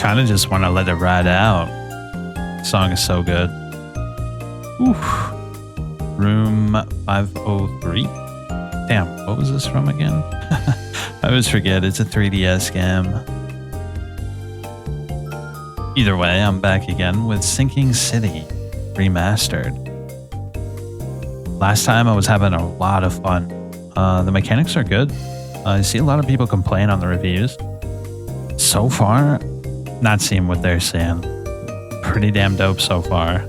kind of just want to let it ride out. The song is so good. Oof. Room 503. Damn, what was this from again? I always forget. It's a 3DS game. Either way, I'm back again with Sinking City Remastered. Last time I was having a lot of fun. The mechanics are good. I see a lot of people complain on the reviews. So far, not seeing what they're saying. Pretty damn dope so far.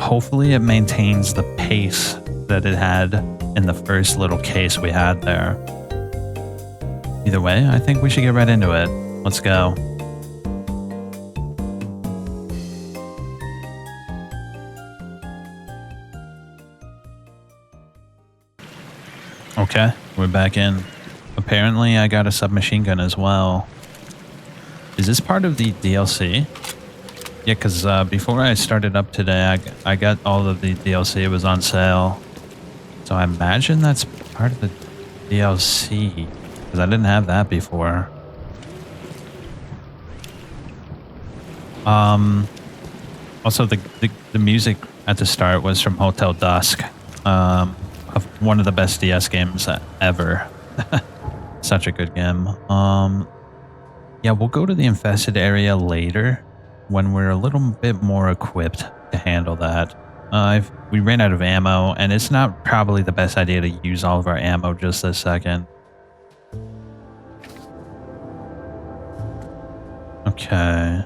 Hopefully it maintains the pace that it had in the first little case we had there. Either way, I think we should get right into it. Let's go. Okay, we're back in. Apparently I got a submachine gun as well. Is this part of the DLC? Yeah, because before I started up today, I got all of the DLC. It was on sale. So I imagine that's part of the DLC. Because I didn't have that before. Also, the music at the start was from Hotel Dusk. One of the best DS games ever. Such a good game. Yeah, we'll go to the infested area later when we're a little bit more equipped to handle that. We ran out of ammo, and it's not probably the best idea to use all of our ammo just this second. Okay.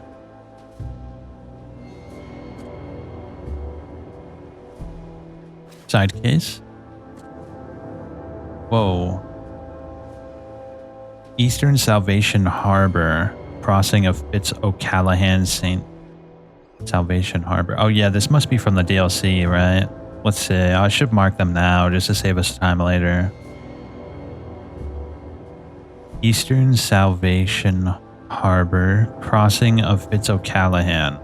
Side case. Whoa. Eastern Salvation Harbor. Crossing of Fitz-O'Callaghan St. Salvation Harbor. Oh yeah, this must be from the DLC, right? Let's see. I should mark them now just to save us time later. Eastern Salvation Harbor. Crossing of Fitz-O'Callaghan.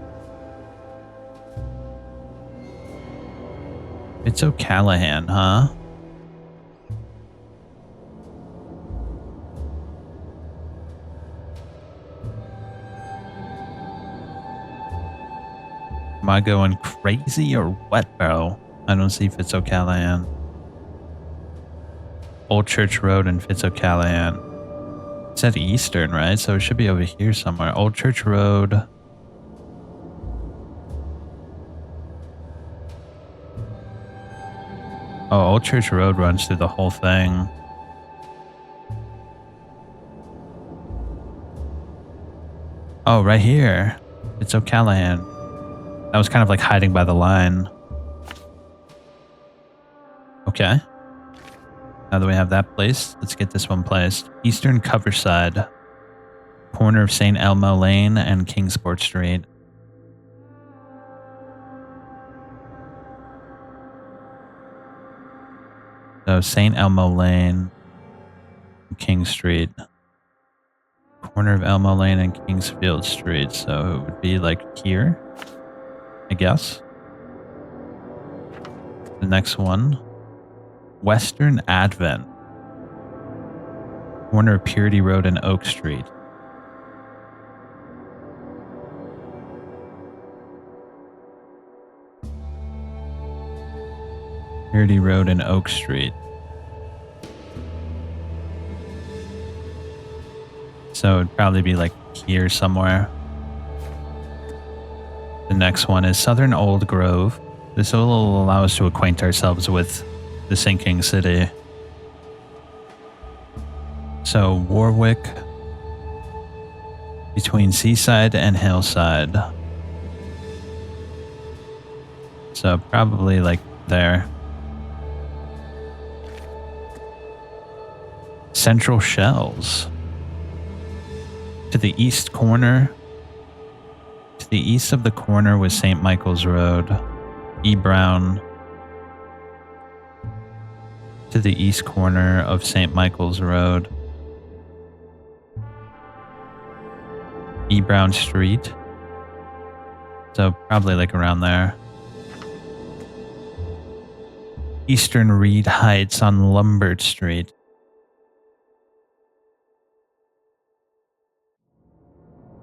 Fitz-O'Callaghan, huh? Am I going crazy or what, bro? I don't see Fitz-O'Callaghan. Old Church Road and Fitz-O'Callaghan. It said Eastern, right? So it should be over here somewhere. Old Church Road. Oh, Old Church Road runs through the whole thing. Oh, right here. Fitz-O'Callaghan. That was kind of like hiding by the line. Okay. Now that we have that placed, let's get this one placed. Eastern Coverside. Corner of St. Elmo Lane and Kingsport Street. So St. Elmo Lane, King Street. Corner of Elmo Lane and Kingsfield Street. So it would be like here, I guess. The next one, Western Advent. Corner of Purity Road and Oak Street. Purity Road and Oak Street. So it'd probably be like here somewhere. The next one is Southern Old Grove. This will allow us to acquaint ourselves with the sinking city. So Warwick, between Seaside and Hillside. So probably like there. Central Shells. To the east corner. To the east of the corner was St. Michael's Road. E. Brown. To the east corner of St. Michael's Road. E. Brown Street. So probably like around there. Eastern Reed Heights on Lombard Street.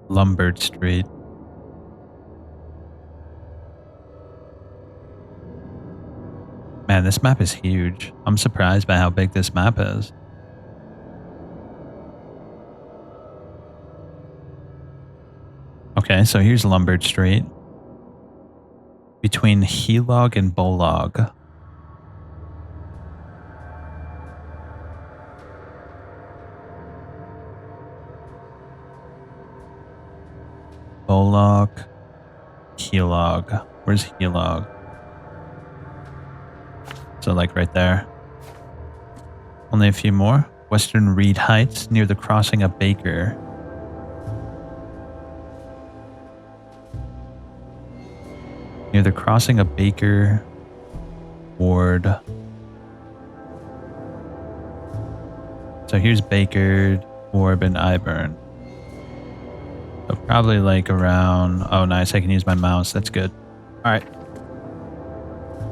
Lombard Street. Man, this map is huge. I'm surprised by how big this map is. Okay, so here's Lombard Street. Between Helog and Bolog. Bolog, Helog. Where's Helog? So like right there. Only a few more. Western Reed Heights near the crossing of Baker. Near the crossing of Baker, Ward. So here's Baker, Orb, and Iburn. So probably like around... Oh, nice. I can use my mouse. That's good. All right.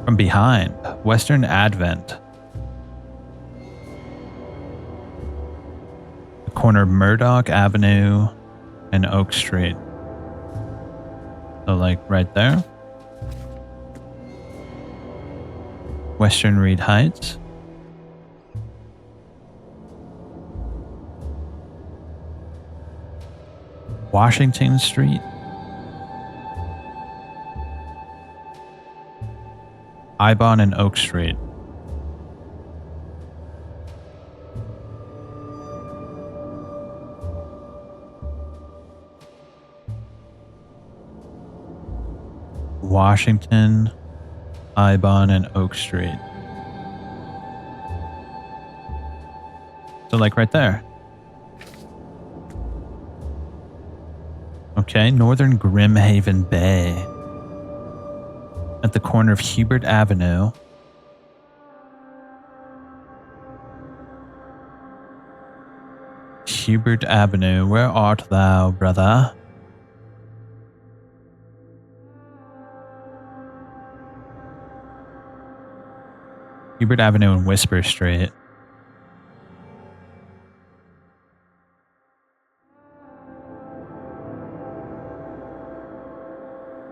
From behind, Western Advent. The corner of Murdoch Avenue and Oak Street. So like right there. Western Reed Heights. Washington Street. Ibon and Oak Street. Washington, Ibon, and Oak Street. So like right there. Okay, Northern Grimhaven Bay. At the corner of Hubert Avenue. Hubert Avenue, where art thou, brother? Hubert Avenue and Whisper Street.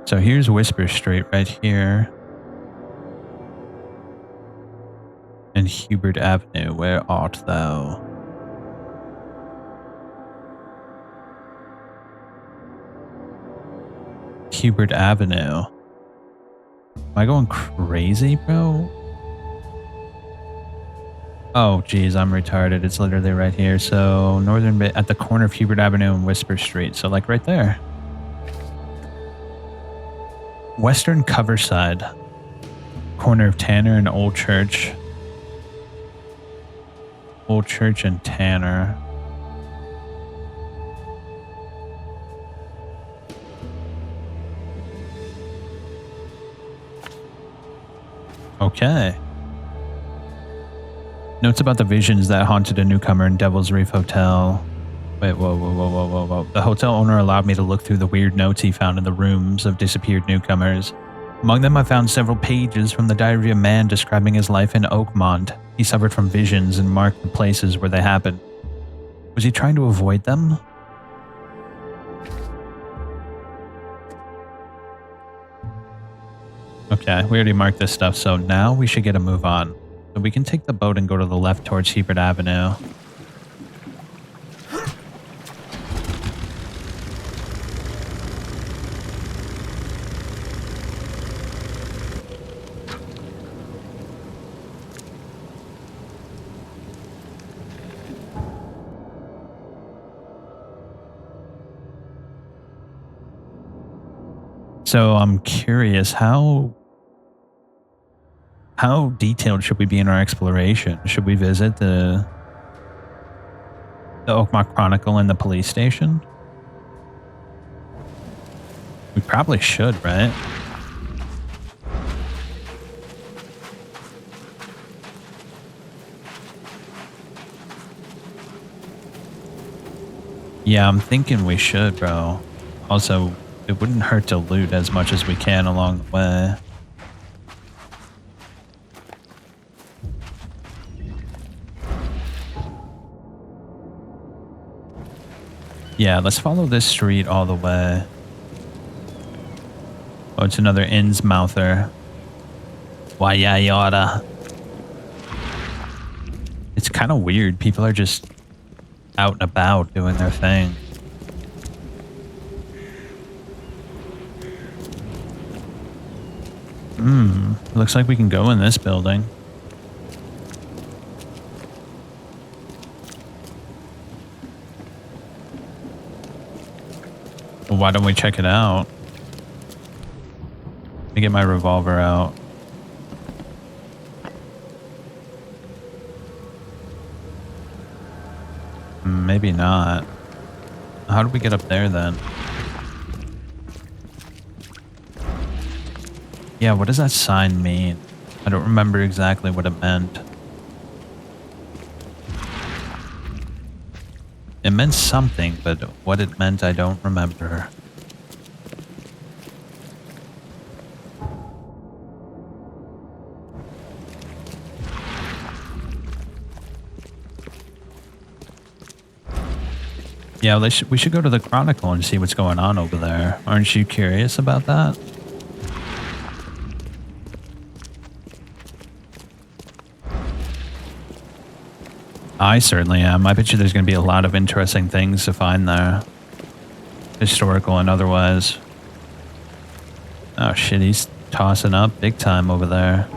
So here's Whisper Street right here. And Hubert Avenue, where art thou? Hubert Avenue. Am I going crazy, bro? Oh, geez, I'm retarded. It's literally right here. So Northern Bay at the corner of Hubert Avenue and Whisper Street. So like right there. Western Coverside, corner of Tanner and Old Church. Old Church and Tanner. Okay. Notes about the visions that haunted a newcomer in Devil's Reef Hotel. Wait, whoa. The hotel owner allowed me to look through the weird notes he found in the rooms of disappeared newcomers. Among them, I found several pages from the diary of a man describing his life in Oakmont. He suffered from visions and marked the places where they happened. Was he trying to avoid them? Okay, we already marked this stuff, so now we should get a move on. So we can take the boat and go to the left towards Hubert Avenue. So I'm curious, how detailed should we be in our exploration? Should we visit the Oakmont Chronicle and the police station? We probably should, right? Yeah, I'm thinking we should, bro. Also, it wouldn't hurt to loot as much as we can along the way. Yeah, let's follow this street all the way. Oh, it's another Innsmouther. Wayayada. It's kind of weird. People are just out and about doing their thing. Looks like we can go in this building. Well, why don't we check it out? Let me get my revolver out. Maybe not. How do we get up there then? Yeah, what does that sign mean? I don't remember exactly what it meant. It meant something, but what it meant I don't remember. Yeah, we should go to the Chronicle and see what's going on over there. Aren't you curious about that? I certainly am. I bet you there's going to be a lot of interesting things to find there. Historical and otherwise. Oh shit, he's tossing up big time over there.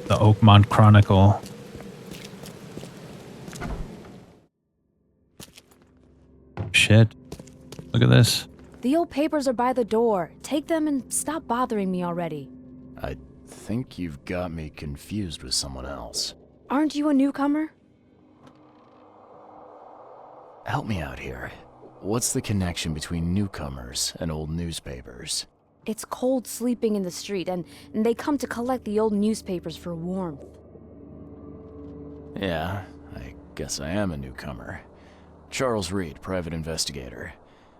The Oakmont Chronicle. Shit. Look at this. The old papers are by the door. Take them and stop bothering me already. I think you've got me confused with someone else. Aren't you a newcomer? Help me out here. What's the connection between newcomers and old newspapers? It's cold sleeping in the street, and they come to collect the old newspapers for warmth. Yeah, I guess I am a newcomer. Charles Reed, private investigator.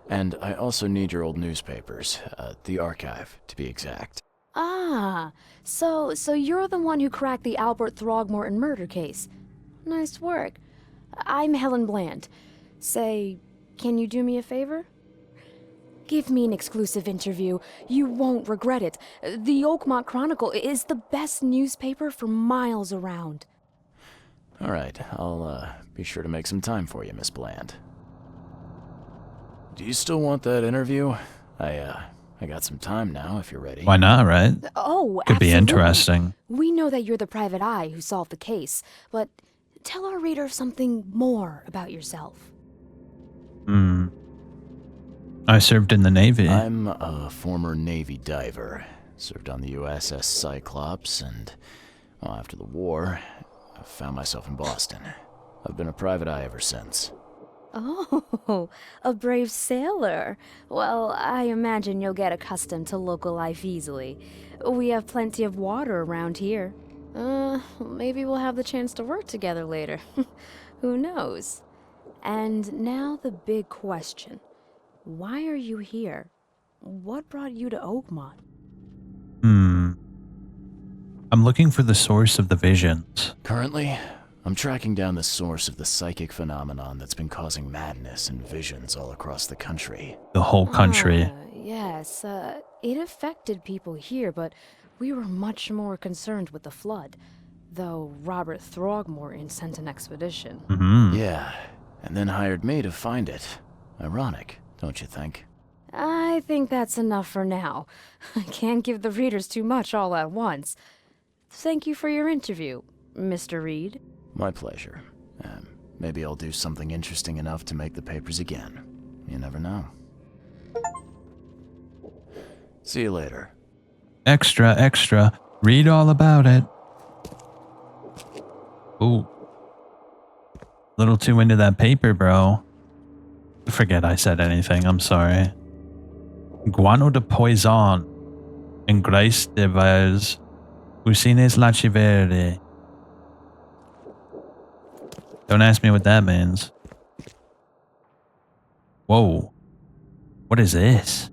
And I also need your old newspapers, the archive, to be exact. Ah, so you're the one who cracked the Albert Throgmorton murder case. Nice work. I'm Helen Bland. Say, can you do me a favor? Give me an exclusive interview. You won't regret it. The Oakmont Chronicle is the best newspaper for miles around. All right, I'll be sure to make some time for you, Miss Bland. Do you still want that interview? I got some time now, if you're ready. Why not, right? Oh, Could be absolutely. interesting. We know that you're the private eye who solved the case, but tell our reader something more about yourself. I served in the Navy. I'm a former Navy diver. Served on the USS Cyclops, and well, after the war, I found myself in Boston. I've been a private eye ever since. Oh, a brave sailor. Well, I imagine you'll get accustomed to local life easily. We have plenty of water around here. Maybe we'll have the chance to work together later. Who knows? And now the big question. Why are you here? What brought you to Oakmont? I'm looking for the source of the visions. Currently, I'm tracking down the source of the psychic phenomenon that's been causing madness and visions all across the country. The whole country. Yes, it affected people here, but we were much more concerned with the flood. Though Robert Throgmorton sent an expedition. Yeah, and then hired me to find it. Ironic, don't you think? I think that's enough for now. I can't give the readers too much all at once. Thank you for your interview, Mr. Reed. My pleasure. Maybe I'll do something interesting enough to make the papers again. You never know. See you later. Extra, extra. Read all about it. Ooh. Little too into that paper, bro. Forget I said anything. I'm sorry. Guano de poison. En grace de vase. Usines lachivere. Don't ask me what that means. Whoa. What is this?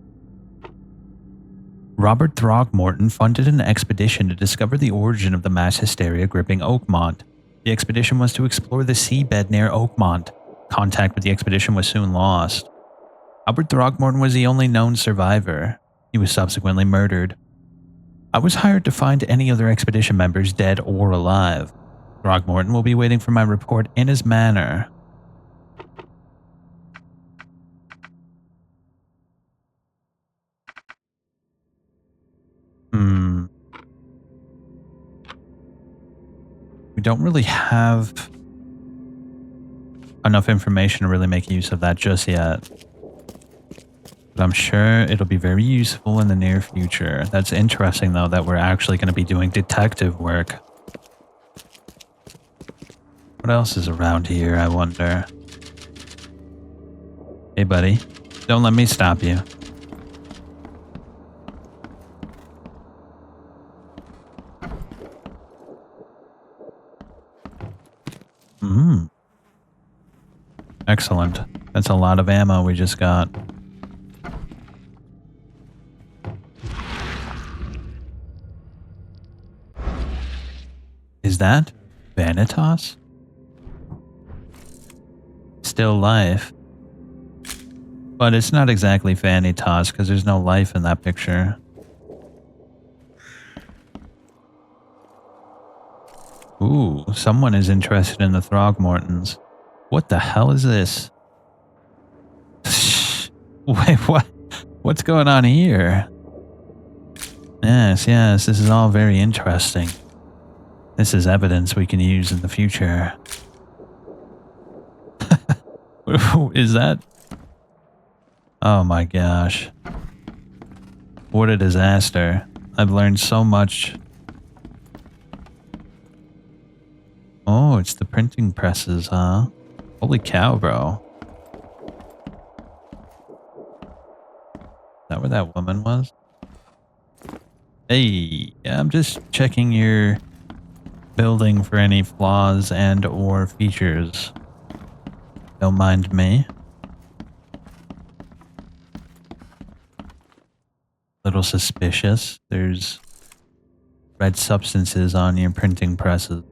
Robert Throgmorton funded an expedition to discover the origin of the mass hysteria gripping Oakmont. The expedition was to explore the seabed near Oakmont. Contact with the expedition was soon lost. Albert Throgmorton was the only known survivor. He was subsequently murdered. I was hired to find any other expedition members dead or alive. Throgmorton will be waiting for my report in his manor. We don't really have enough information to really make use of that just yet. But I'm sure it'll be very useful in the near future. That's interesting, though, that we're actually going to be doing detective work. What else is around here, I wonder? Hey, buddy. Don't let me stop you. Excellent. That's a lot of ammo we just got. Is that Vanitas? Still life. But it's not exactly Vanitas because there's no life in that picture. Ooh, someone is interested in the Throgmortons. What the hell is this? Wait, what? What's going on here? Yes, this is all very interesting. This is evidence we can use in the future. Is that? Oh my gosh. What a disaster. I've learned so much. Oh, it's the printing presses, huh? Holy cow, bro. Is that where that woman was? Hey, I'm just checking your building for any flaws and or features. Don't mind me. Little suspicious. There's red substances on your printing presses.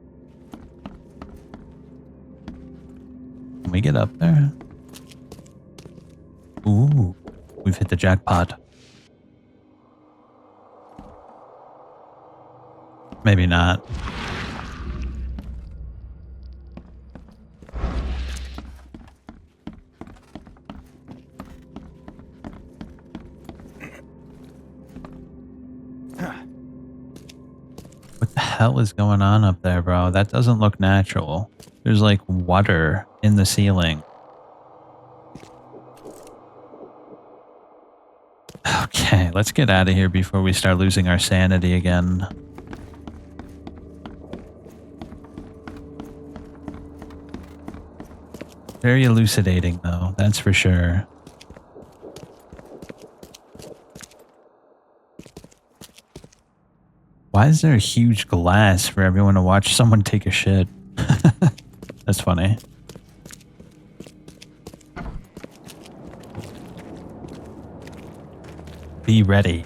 Can we get up there? Ooh, we've hit the jackpot. Maybe not. What the hell is going on up there, bro? That doesn't look natural. There's like water in the ceiling. Okay, let's get out of here before we start losing our sanity again. Very elucidating, though, that's for sure. Why is there a huge glass for everyone to watch someone take a shit? That's funny. Be ready.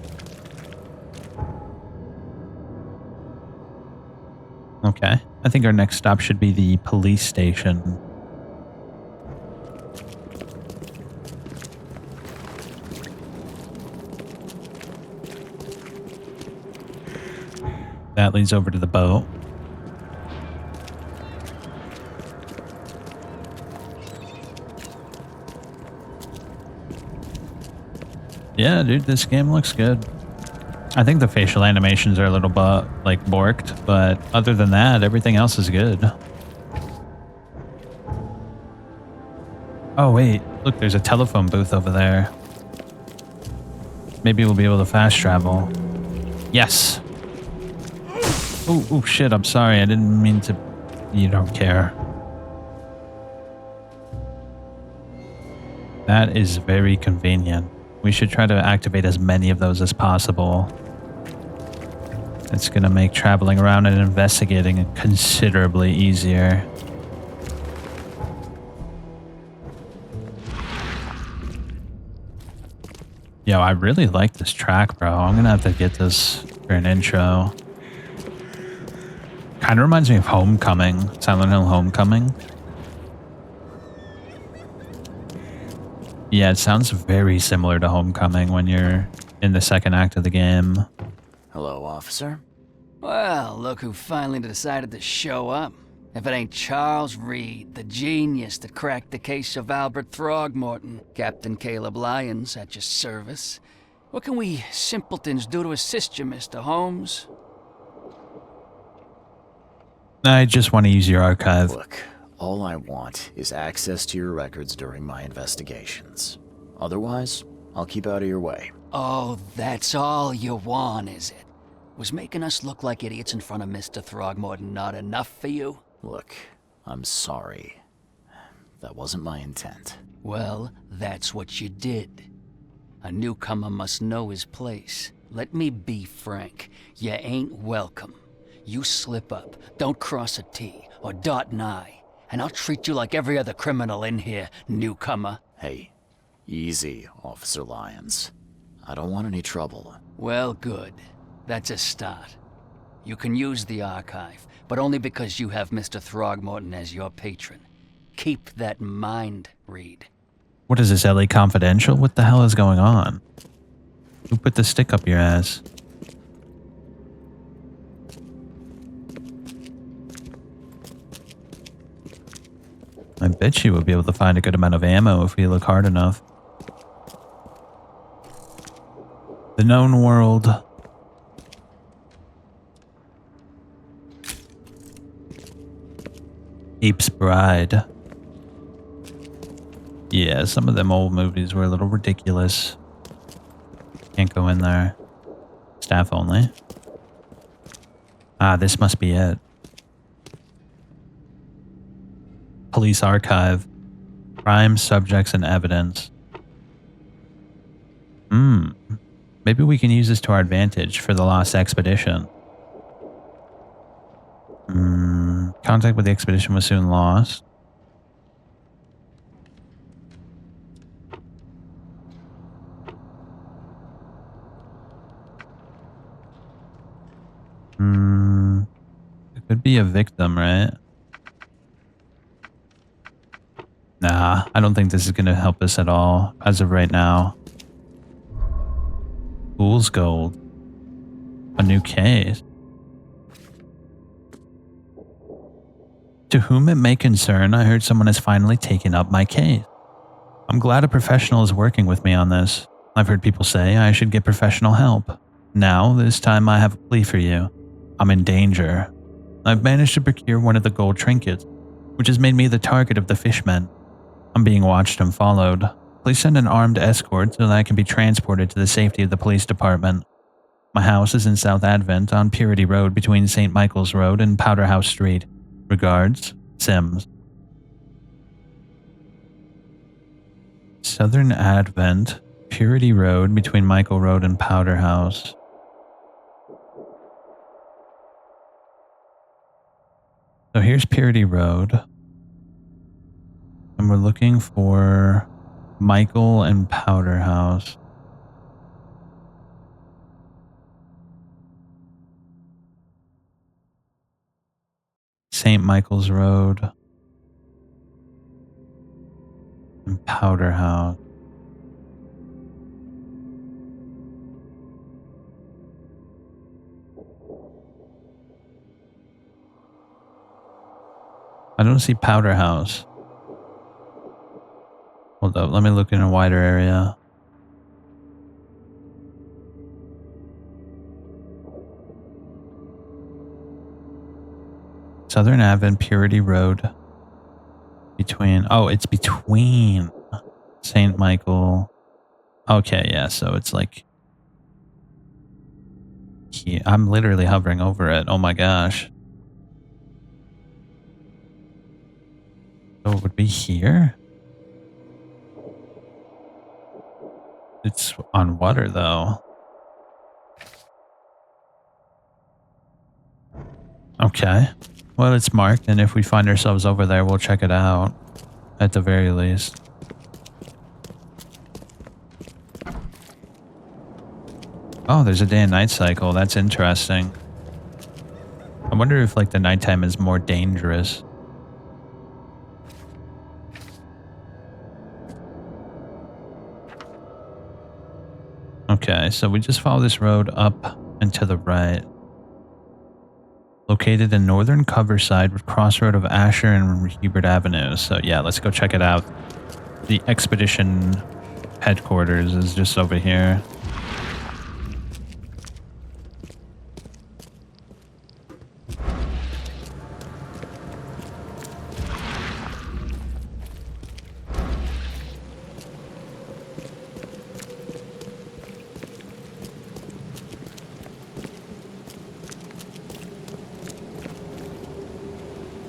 Okay, I think our next stop should be the police station. That leads over to the boat. Yeah, dude, this game looks good. I think the facial animations are a little like borked, but other than that, everything else is good. Oh wait, look, there's a telephone booth over there. Maybe we'll be able to fast travel. Yes. Oh shit, I'm sorry. I didn't mean to... You don't care. That is very convenient. We should try to activate as many of those as possible. It's going to make traveling around and investigating considerably easier. Yo, I really like this track, bro. I'm gonna have to get this for an intro. Kind of reminds me of Homecoming, Silent Hill Homecoming. Yeah, it sounds very similar to Homecoming when you're in the second act of the game. Hello, officer. Well, look who finally decided to show up. If it ain't Charles Reed, the genius that cracked the case of Albert Throgmorton, Captain Caleb Lyons at your service. What can we simpletons do to assist you, Mr. Holmes? I just want to use your archive. Look, all I want is access to your records during my investigations. Otherwise, I'll keep out of your way. Oh, that's all you want, is it? Was making us look like idiots in front of Mr. Throgmorton not enough for you? Look, I'm sorry. That wasn't my intent. Well, that's what you did. A newcomer must know his place. Let me be frank. You ain't welcome. You slip up, don't cross a T or dot an I, and I'll treat you like every other criminal in here, newcomer. Hey, easy, Officer Lyons. I don't want any trouble. Well, good. That's a start. You can use the archive, but only because you have Mr. Throgmorton as your patron. Keep that in mind, Reed. What is this, LA Confidential? What the hell is going on? Who put the stick up your ass? I bet you would be able to find a good amount of ammo if we look hard enough. The known world. Ape's Bride. Yeah, some of them old movies were a little ridiculous. Can't go in there. Staff only. Ah, this must be it. Police archive. Crime, subjects, and evidence. Maybe we can use this to our advantage for the lost expedition. Contact with the expedition was soon lost. It could be a victim, right? Nah, I don't think this is going to help us at all as of right now. Fool's Gold. A new case. To whom it may concern, I heard someone has finally taken up my case. I'm glad a professional is working with me on this. I've heard people say I should get professional help. Now, this time I have a plea for you. I'm in danger. I've managed to procure one of the gold trinkets, which has made me the target of the fishmen. I'm being watched and followed. Please send an armed escort so that I can be transported to the safety of the police department. My house is in South Advent on Purity Road between St. Michael's Road and Powderhouse Street. Regards, Sims. Southern Advent, Purity Road between Michael Road and Powderhouse. So here's Purity Road. And we're looking for Michael and Powderhouse. St. Michael's Road and Powderhouse. I don't see Powderhouse. Hold up, let me look in a wider area. Southern Advent, Purity Road. Between, oh, it's between St. Michael. Okay, yeah, so it's like, I'm literally hovering over it. Oh my gosh. So it would be here? It's on water though. Okay. Well, it's marked, and if we find ourselves over there, we'll check it out. At the very least. Oh, there's a day and night cycle. That's interesting. I wonder if like the nighttime is more dangerous. Okay, so we just follow this road up and to the right. Located in northern Coverside with crossroad of Asher and Hubert Avenue. So yeah, let's go check it out. The expedition headquarters is just over here.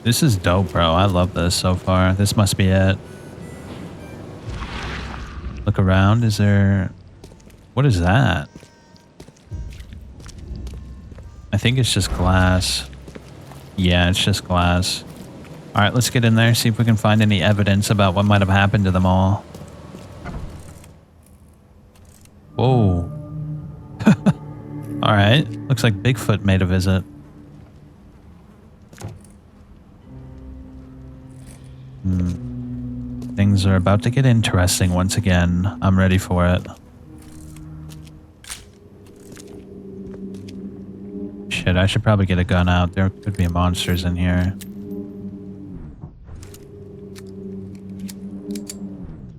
This is dope, bro. I love this so far. This must be it. Look around. Is there... What is that? I think it's just glass. Yeah, it's just glass. Alright, let's get in there, see if we can find any evidence about what might have happened to them all. Whoa. Alright, looks like Bigfoot made a visit. Things are about to get interesting once again. I'm ready for it. Shit, I should probably get a gun out. There could be monsters in here.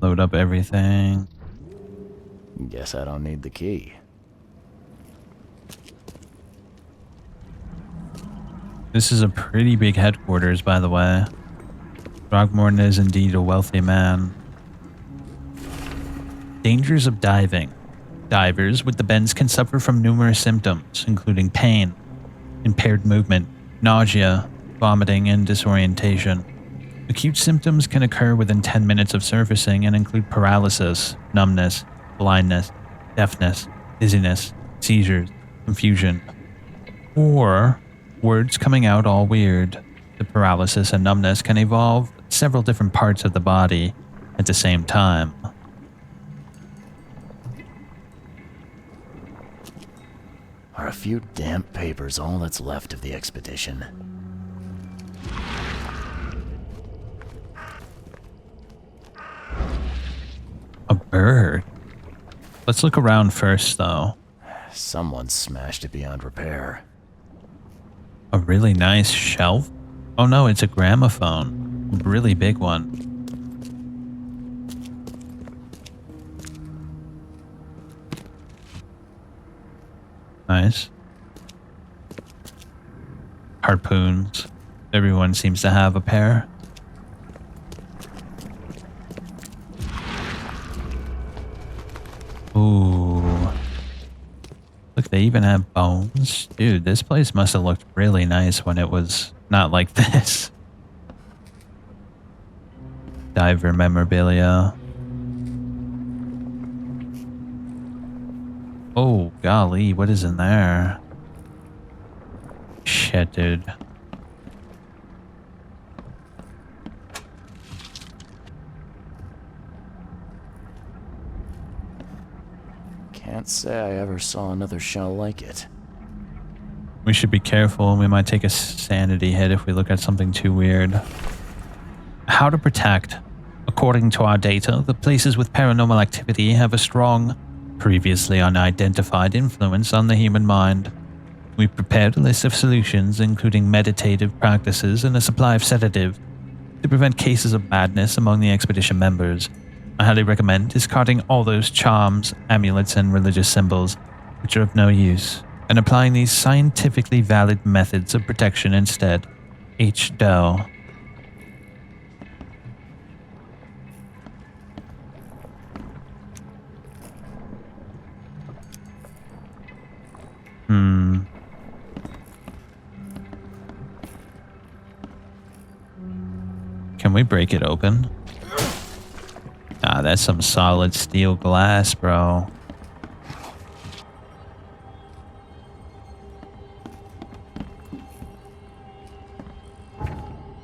Load up everything. Guess I don't need the key. This is a pretty big headquarters, by the way. Throgmorton is indeed a wealthy man. Dangers of diving. Divers with the bends can suffer from numerous symptoms, including pain, impaired movement, nausea, vomiting, and disorientation. Acute symptoms can occur within 10 minutes of surfacing and include paralysis, numbness, blindness, deafness, dizziness, seizures, confusion, or words coming out all weird. The paralysis and numbness can involve several different parts of the body at the same time. Are a few damp papers all that's left of the expedition? A bird. Let's look around first, though. Someone smashed it beyond repair. A really nice shelf? Oh no, it's a gramophone. A really big one. Nice. Harpoons. Everyone seems to have a pair. Ooh. Look, they even have bones. Dude, this place must have looked really nice when it was not like this. Diver memorabilia. Oh, golly, what is in there? Shit, dude. Can't say I ever saw another shell like it. We should be careful. We might take a sanity hit if we look at something too weird. How to protect. According to our data, the places with paranormal activity have a strong, previously unidentified influence on the human mind. We've prepared a list of solutions, including meditative practices and a supply of sedative, to prevent cases of madness among the expedition members. I highly recommend discarding all those charms, amulets, and religious symbols, which are of no use, and applying these scientifically valid methods of protection instead. H. Doe. Can we break it open? Ah, that's some solid steel glass, bro.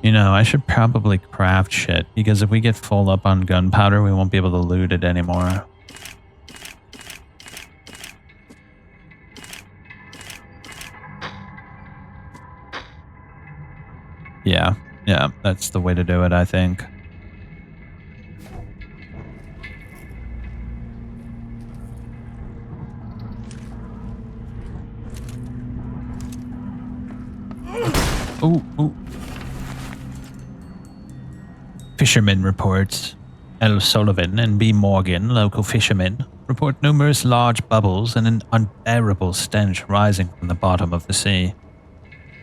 You know, I should probably craft shit, because if we get full up on gunpowder, we won't be able to loot it anymore. Yeah, yeah, that's the way to do it, I think. Ooh, ooh. Fishermen reports. L. Sullivan and B. Morgan, local fishermen, report numerous large bubbles and an unbearable stench rising from the bottom of the sea.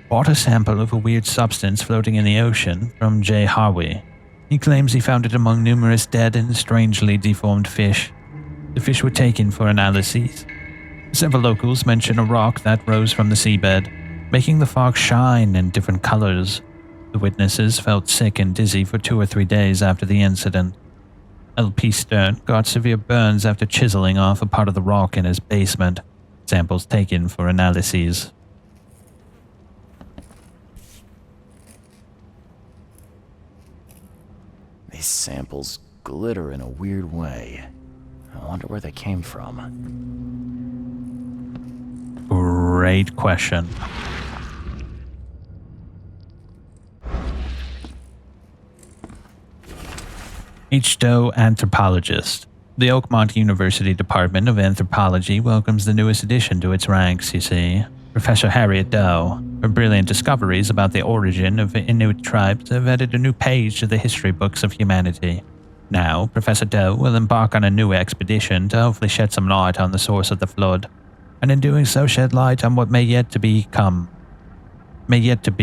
Bought a sample of a weird substance floating in the ocean from J. Harvey. He claims he found it among numerous dead and strangely deformed fish. The fish were taken for analyses. Several locals mention a rock that rose from the seabed, making the fog shine in different colors. The witnesses felt sick and dizzy for 2 or 3 days after the incident. L.P. Stern got severe burns after chiseling off a part of the rock in his basement. Samples taken for analyses. These samples glitter in a weird way. I wonder where they came from. Great question. H. Doe, anthropologist. The Oakmont University Department of Anthropology welcomes the newest addition to its ranks, you see. Professor Harriet Doe. Her brilliant discoveries about the origin of Inuit tribes have added a new page to the history books of humanity. Now, Professor Doe will embark on a new expedition to hopefully shed some light on the source of the flood, and in doing so shed light on what may yet to be to come. May yet be to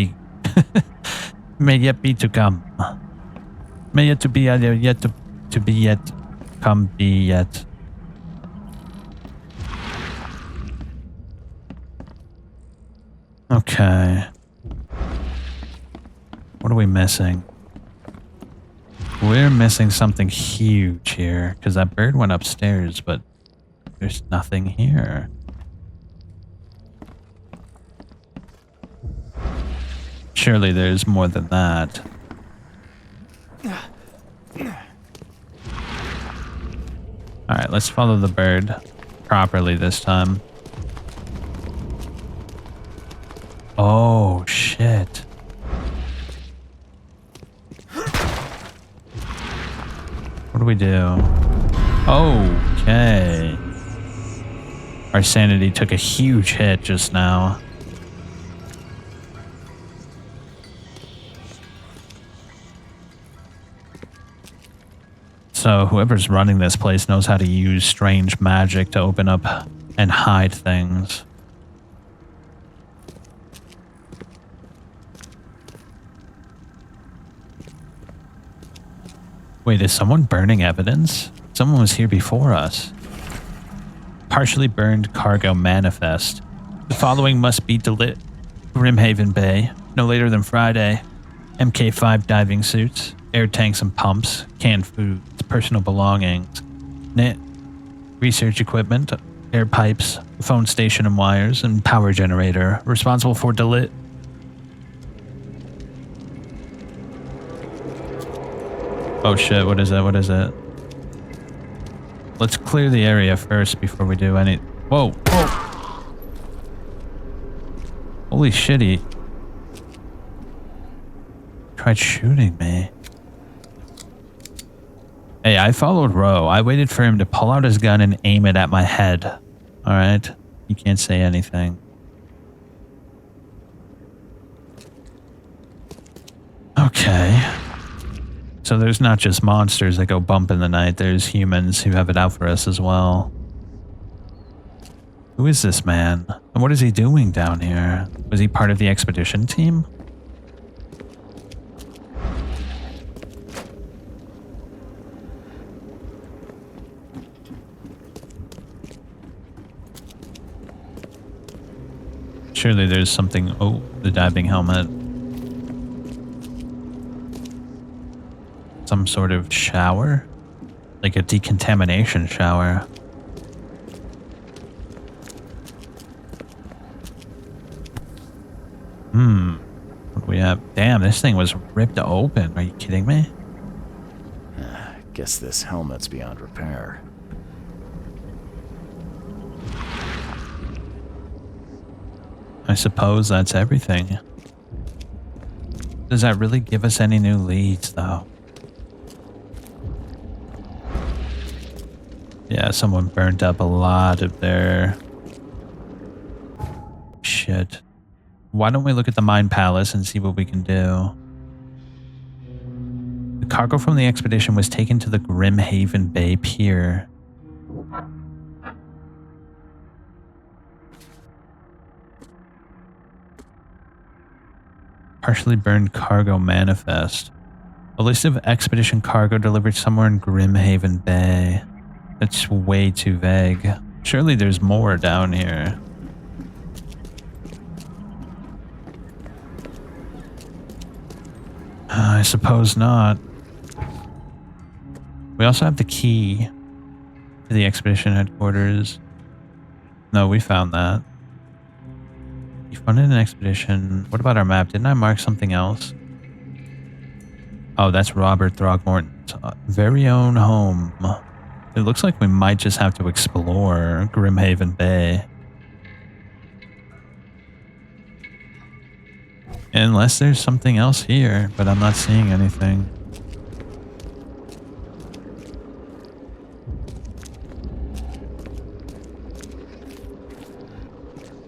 be yet come be yet. Okay. What are we missing? We're missing something huge here, because that bird went upstairs, but there's nothing here. Surely there's more than that. Alright, let's follow the bird properly this time. Oh, shit. What do we do? Okay. Our sanity took a huge hit just now. So whoever's running this place knows how to use strange magic to open up and hide things. Wait, is someone burning evidence? Someone was here before us. Partially burned cargo manifest. The following must be Brimhaven Bay, no later than Friday. MK5 diving suits, air tanks and pumps, canned foods, personal belongings, net, research equipment, air pipes, phone station and wires, and power generator. Responsible for Oh shit, what is that? What is it? Let's clear the area first before we do any... Whoa, whoa! Holy shit, he tried shooting me. Hey, I followed Ro. I waited for him to pull out his gun and aim it at my head. Alright? You can't say anything. Okay. So there's not just monsters that go bump in the night, there's humans who have it out for us as well. Who is this man? And what is he doing down here? Was he part of the expedition team? Surely there's something... Oh, the diving helmet. Some sort of shower? Like a decontamination shower. What do we have? Damn, this thing was ripped open. Are you kidding me? Guess this helmet's beyond repair. I suppose that's everything. Does that really give us any new leads, though? Yeah, someone burnt up a lot of their shit. Why don't we look at the Mine Palace and see what we can do? The cargo from the expedition was taken to the Grimhaven Bay Pier. Partially burned cargo manifest. A list of expedition cargo delivered somewhere in Grimhaven Bay. That's way too vague. Surely there's more down here. I suppose not. We also have the key to the expedition headquarters. No, we found that. You funded an expedition. What about our map? Didn't I mark something else? Oh, that's Robert Throgmorton's very own home. It looks like we might just have to explore Grimhaven Bay. Unless there's something else here, but I'm not seeing anything.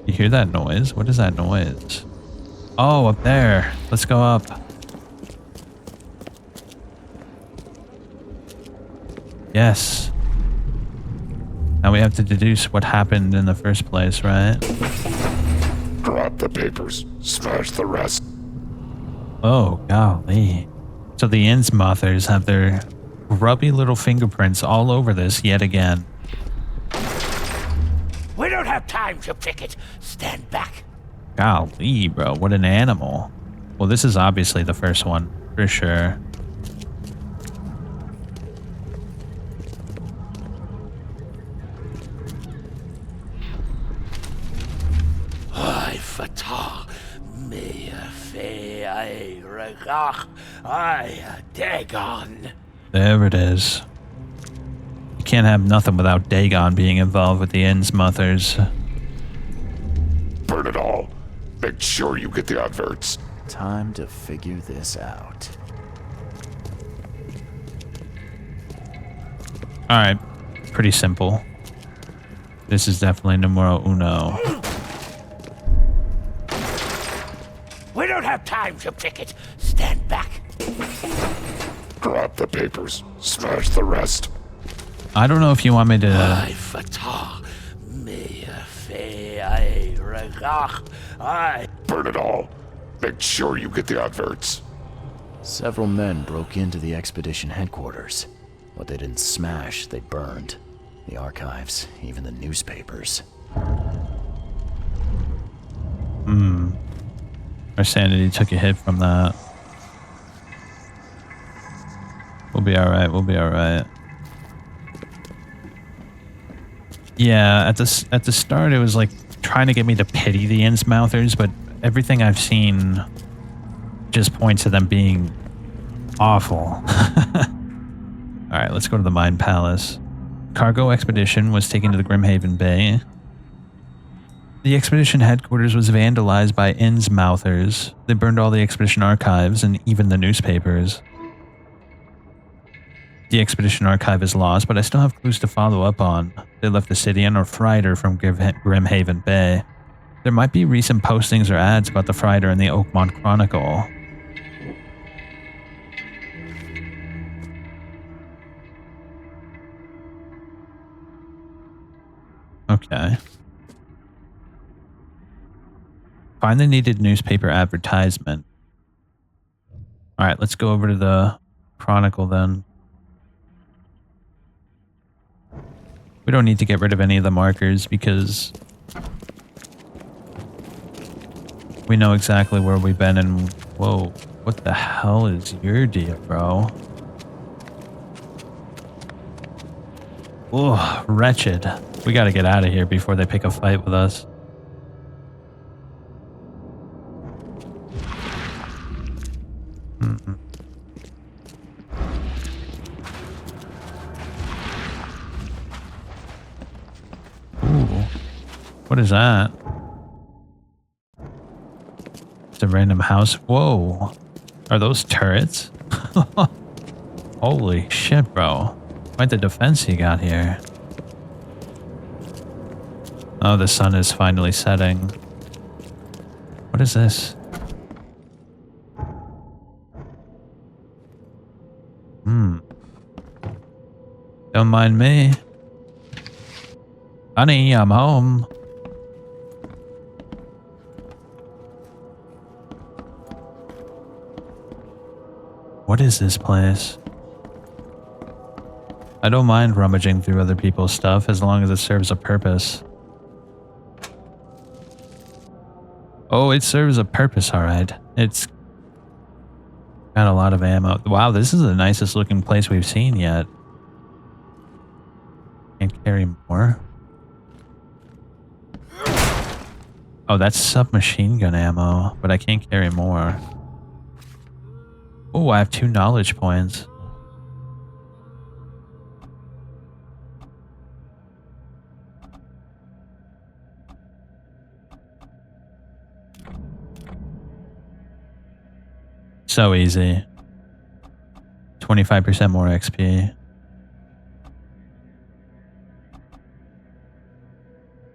You hear that noise? What is that noise? Oh, up there. Let's go up. Yes. Now we have to deduce what happened in the first place, right? Grab the papers, smash the rest. Oh, golly. So the Innsmouthers have their grubby little fingerprints all over this yet again. We don't have time to pick it. Stand back. Golly, bro, what an animal. Well, this is obviously the first one, for sure. I fatah me fe I regach I Dagon. There it is. You can't have nothing without Dagon being involved with the Innsmouthers. Burn it all. Make sure you get the adverts. Time to figure this out. Alright, pretty simple. This is definitely numero uno. We don't have time to pick it. Stand back. Grab the papers, smash the rest. I don't know if you want me to... I fatah me fe I regach I. Burn it all. Make sure you get the adverts. Several men broke into the expedition headquarters. What they didn't smash, they burned. The archives, even the newspapers. Our sanity took a hit from that. We'll be alright, we'll be alright. Yeah, at the start it was like trying to get me to pity the Innsmouthers, but everything I've seen just points to them being awful. Alright, let's go to the Mine Palace. Cargo expedition was taken to the Grimhaven Bay. The expedition headquarters was vandalized by Innsmouthers. They burned all the expedition archives and even the newspapers. The expedition archive is lost, but I still have clues to follow up on. They left the city on a freighter from Grimhaven Bay. There might be recent postings or ads about the freighter in the Oakmont Chronicle. Okay. Find the needed newspaper advertisement. Alright, let's go over to the Chronicle then. We don't need to get rid of any of the markers because we know exactly where we've been and... Whoa, what the hell is your deal, bro? Oh, wretched. We gotta get out of here before they pick a fight with us. What is that? It's a random house. Whoa. Are those turrets? Holy shit, bro. Quite the defense you got here. Oh, the sun is finally setting. What is this? Don't mind me. Honey, I'm home. What is this place? I don't mind rummaging through other people's stuff as long as it serves a purpose. Oh, it serves a purpose, alright. It's got a lot of ammo. Wow, this is the nicest looking place we've seen yet. Can't carry more. Oh, that's submachine gun ammo, but I can't carry more. Oh, I have 2 knowledge points. So easy. 25% more XP.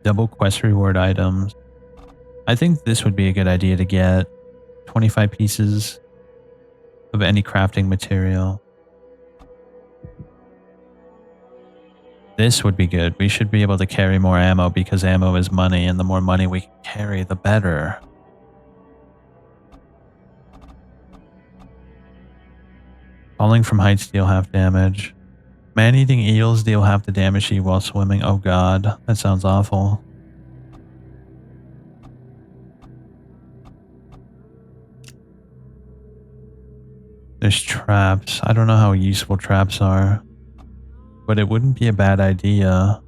Double quest reward items. I think this would be a good idea to get 25 pieces of any crafting material. This would be good. We should be able to carry more ammo because ammo is money, and the more money we can carry, the better. Falling from heights deal half damage. Man-eating eels deal half the damage to you while swimming. Oh god, that sounds awful. There's traps. I don't know how useful traps are, but it wouldn't be a bad idea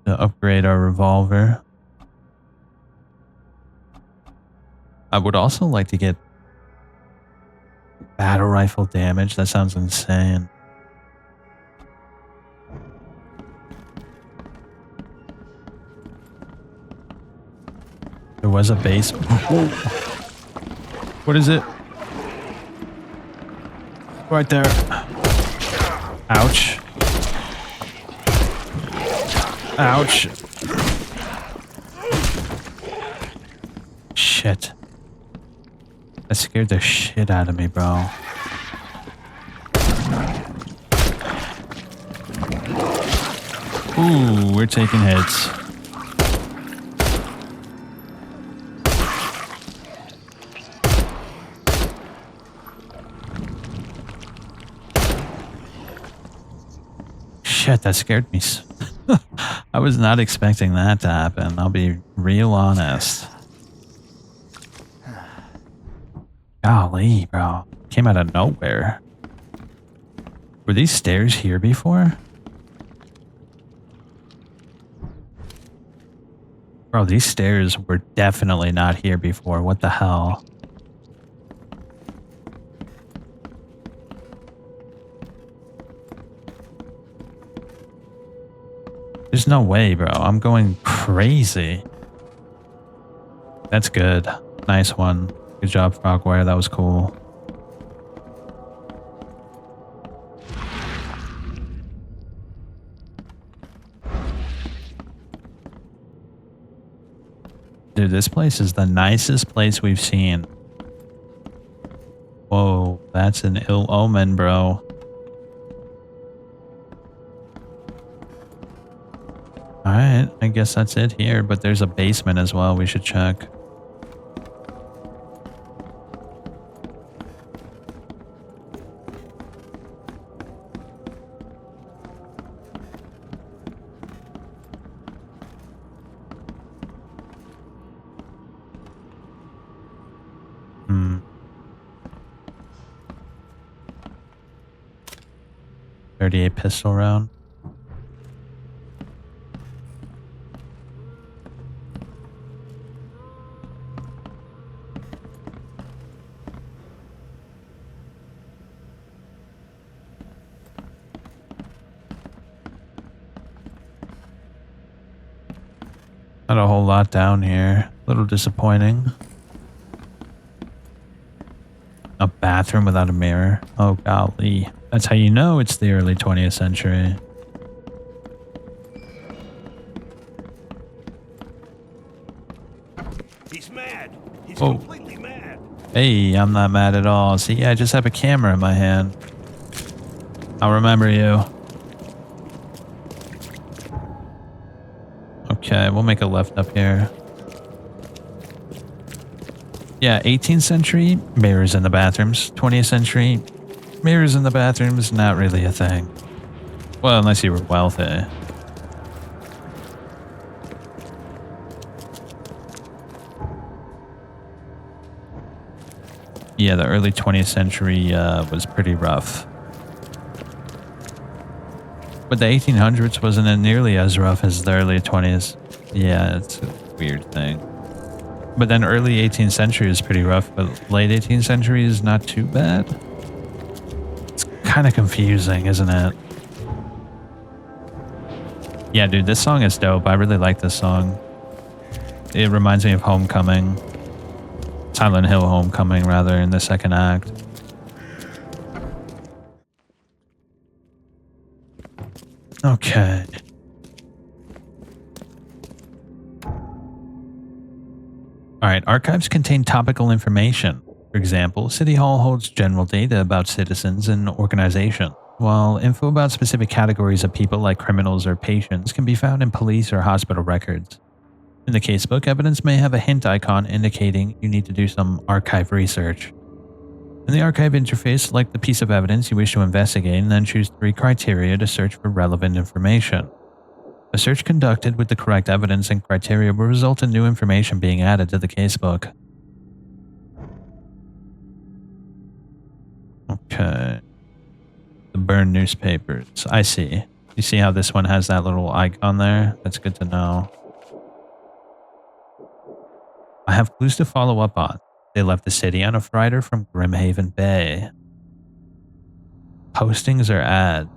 to upgrade our revolver. I would also like to get battle rifle damage. That sounds insane. There was a base. Whoa. What is it? Right there. Ouch. Ouch. Shit. That scared the shit out of me, bro. Ooh, we're taking hits. Shit, that scared me. I was not expecting that to happen. I'll be real honest. Golly, bro. Came out of nowhere. Were these stairs here before? Bro, these stairs were definitely not here before. What the hell? There's no way, bro. I'm going crazy. That's good. Nice one. Good job, Frogwire. That was cool. Dude, this place is the nicest place we've seen. Whoa, that's an ill omen, bro. Alright, I guess that's it here, but there's a basement as well we should check. Hmm. 38 pistol round. Not a whole lot down here. A little disappointing. bathroom without a mirror. Oh, golly. That's how you know it's the early 20th century. He's mad. He's Oh. completely mad. Hey, I'm not mad at all. See, I just have a camera in my hand. I'll remember you. Okay, we'll make a left up here. Yeah, 18th century, mirrors in the bathrooms. 20th century, mirrors in the bathrooms, not really a thing. Well, unless you were wealthy. Yeah, the early 20th century was pretty rough. But the 1800s wasn't nearly as rough as the early 20s. Yeah, it's a weird thing. But then early 18th century is pretty rough, but late 18th century is not too bad. It's kind of confusing, isn't it? Yeah, dude, this song is dope. I really like this song. It reminds me of Homecoming. Silent Hill Homecoming, rather, in the second act. Okay. Alright, archives contain topical information. For example, City Hall holds general data about citizens and organization, while info about specific categories of people like criminals or patients can be found in police or hospital records. In the casebook, evidence may have a hint icon indicating you need to do some archive research. In the archive interface, select the piece of evidence you wish to investigate and then choose 3 criteria to search for relevant information. A search conducted with the correct evidence and criteria will result in new information being added to the casebook. Okay. The burned newspapers. I see. You see how this one has that little icon there? That's good to know. I have clues to follow up on. They left the city on a freighter from Grimhaven Bay. Postings or ads?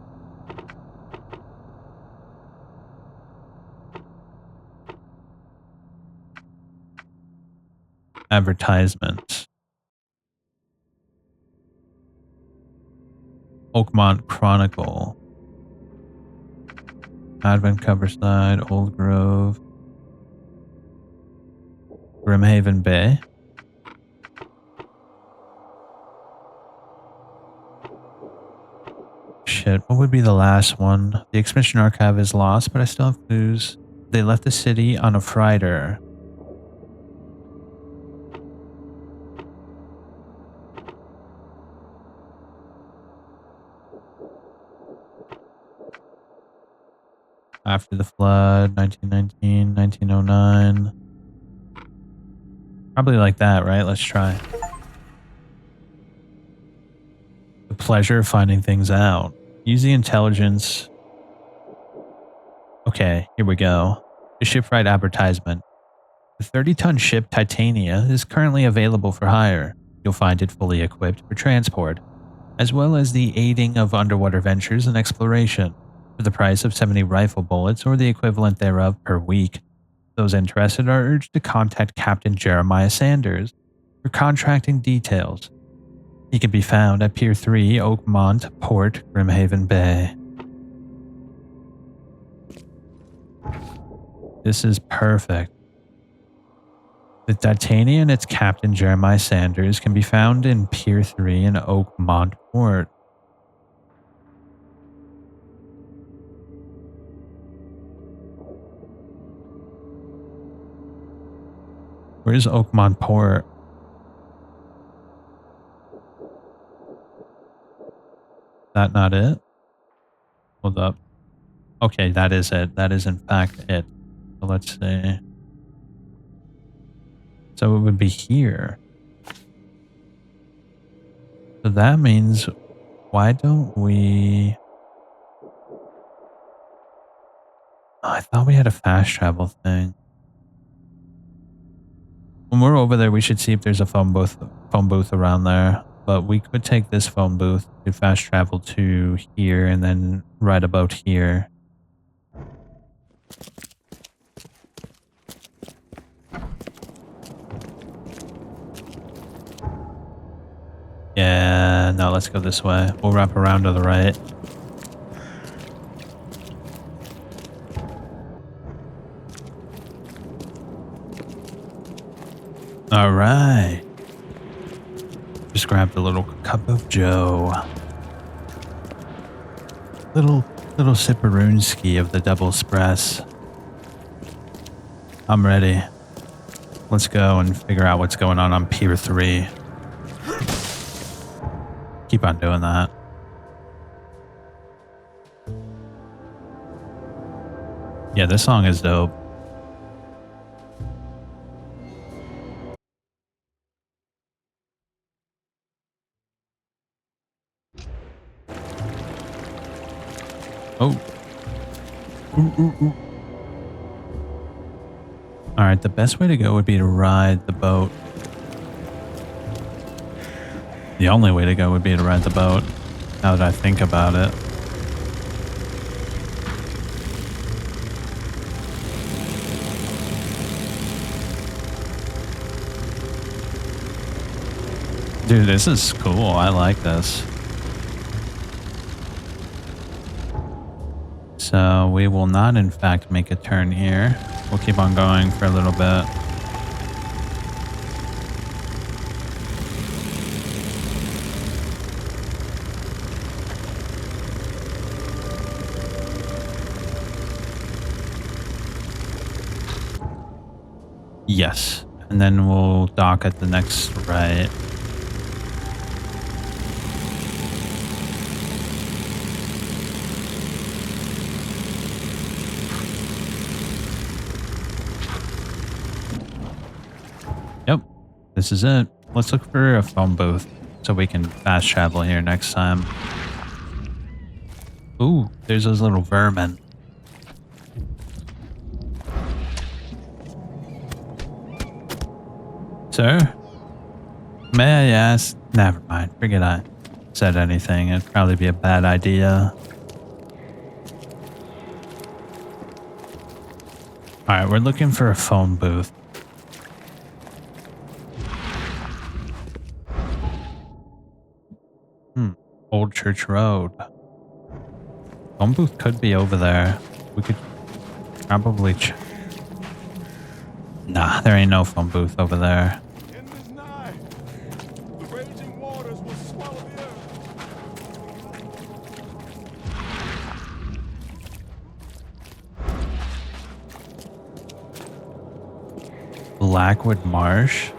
Advertisement. Oakmont Chronicle. Advent Coverside, Old Grove. Grimhaven Bay. Shit, what would be the last one? The Expedition Archive is lost, but I still have clues. They left the city on a freighter. After the flood, 1919, 1909. Probably like that, right? Let's try. The pleasure of finding things out. Use the intelligence. Okay, here we go. The shipwright advertisement. The 30-ton ship Titania is currently available for hire. You'll find it fully equipped for transport, as well as the aiding of underwater ventures and exploration, for the price of 70 rifle bullets or the equivalent thereof per week. Those interested are urged to contact Captain Jeremiah Sanders for contracting details. He can be found at Pier 3, Oakmont Port, Grimhaven Bay. This is perfect. The Titania and its captain Jeremiah Sanders can be found in Pier 3 in Oakmont Port. Where's Oakmont Port? That not it? Hold up. Okay, that is it. That is in fact it. So let's see. So it would be here. So that means, why don't we... Oh, I thought we had a fast travel thing. When we're over there, we should see if there's a phone booth around there. But we could take this phone booth to fast travel to here and then right about here. Yeah, Yeah, no, let's go this way. We'll wrap around to the right. All right. Just grabbed a little cup of joe. Little sipperoonski of the double espresso. I'm ready. Let's go and figure out what's going on Pier 3. Keep on doing that. Yeah, this song is dope. Oh. Ooh. Alright, the best way to go would be to ride the boat. The only way to go would be to ride the boat, now that I think about it. Dude, this is cool. I like this. So we will not, in fact, make a turn here. We'll keep on going for a little bit. Yes. And then we'll dock at the next right. Yep, this is it. Let's look for a phone booth so we can fast travel here next time. Ooh, there's those little vermin. Sir? May I ask? Never mind, forget I said anything. It'd probably be a bad idea. Alright, we're looking for a phone booth. Old Church Road. Phone booth could be over there. We could probably Nah, there ain't no phone booth over there. End is nigh. The raging waters will swallow the earth. Blackwood Marsh?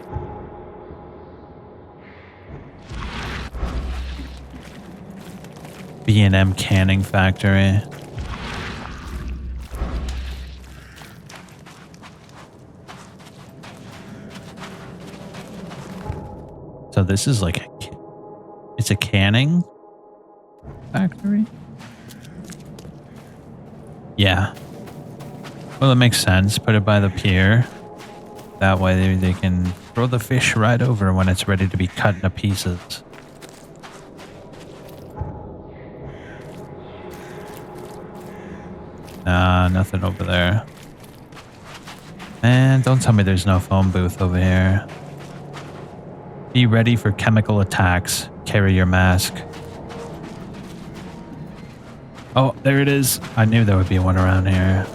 B&M Canning Factory. So this is like it's a canning factory? Yeah. Well, it makes sense. Put it by the pier. That way they can throw the fish right over when it's ready to be cut into pieces. Nah, nothing over there. Man, don't tell me there's no phone booth over here. Be ready for chemical attacks. Carry your mask. Oh, there it is. I knew there would be one around here.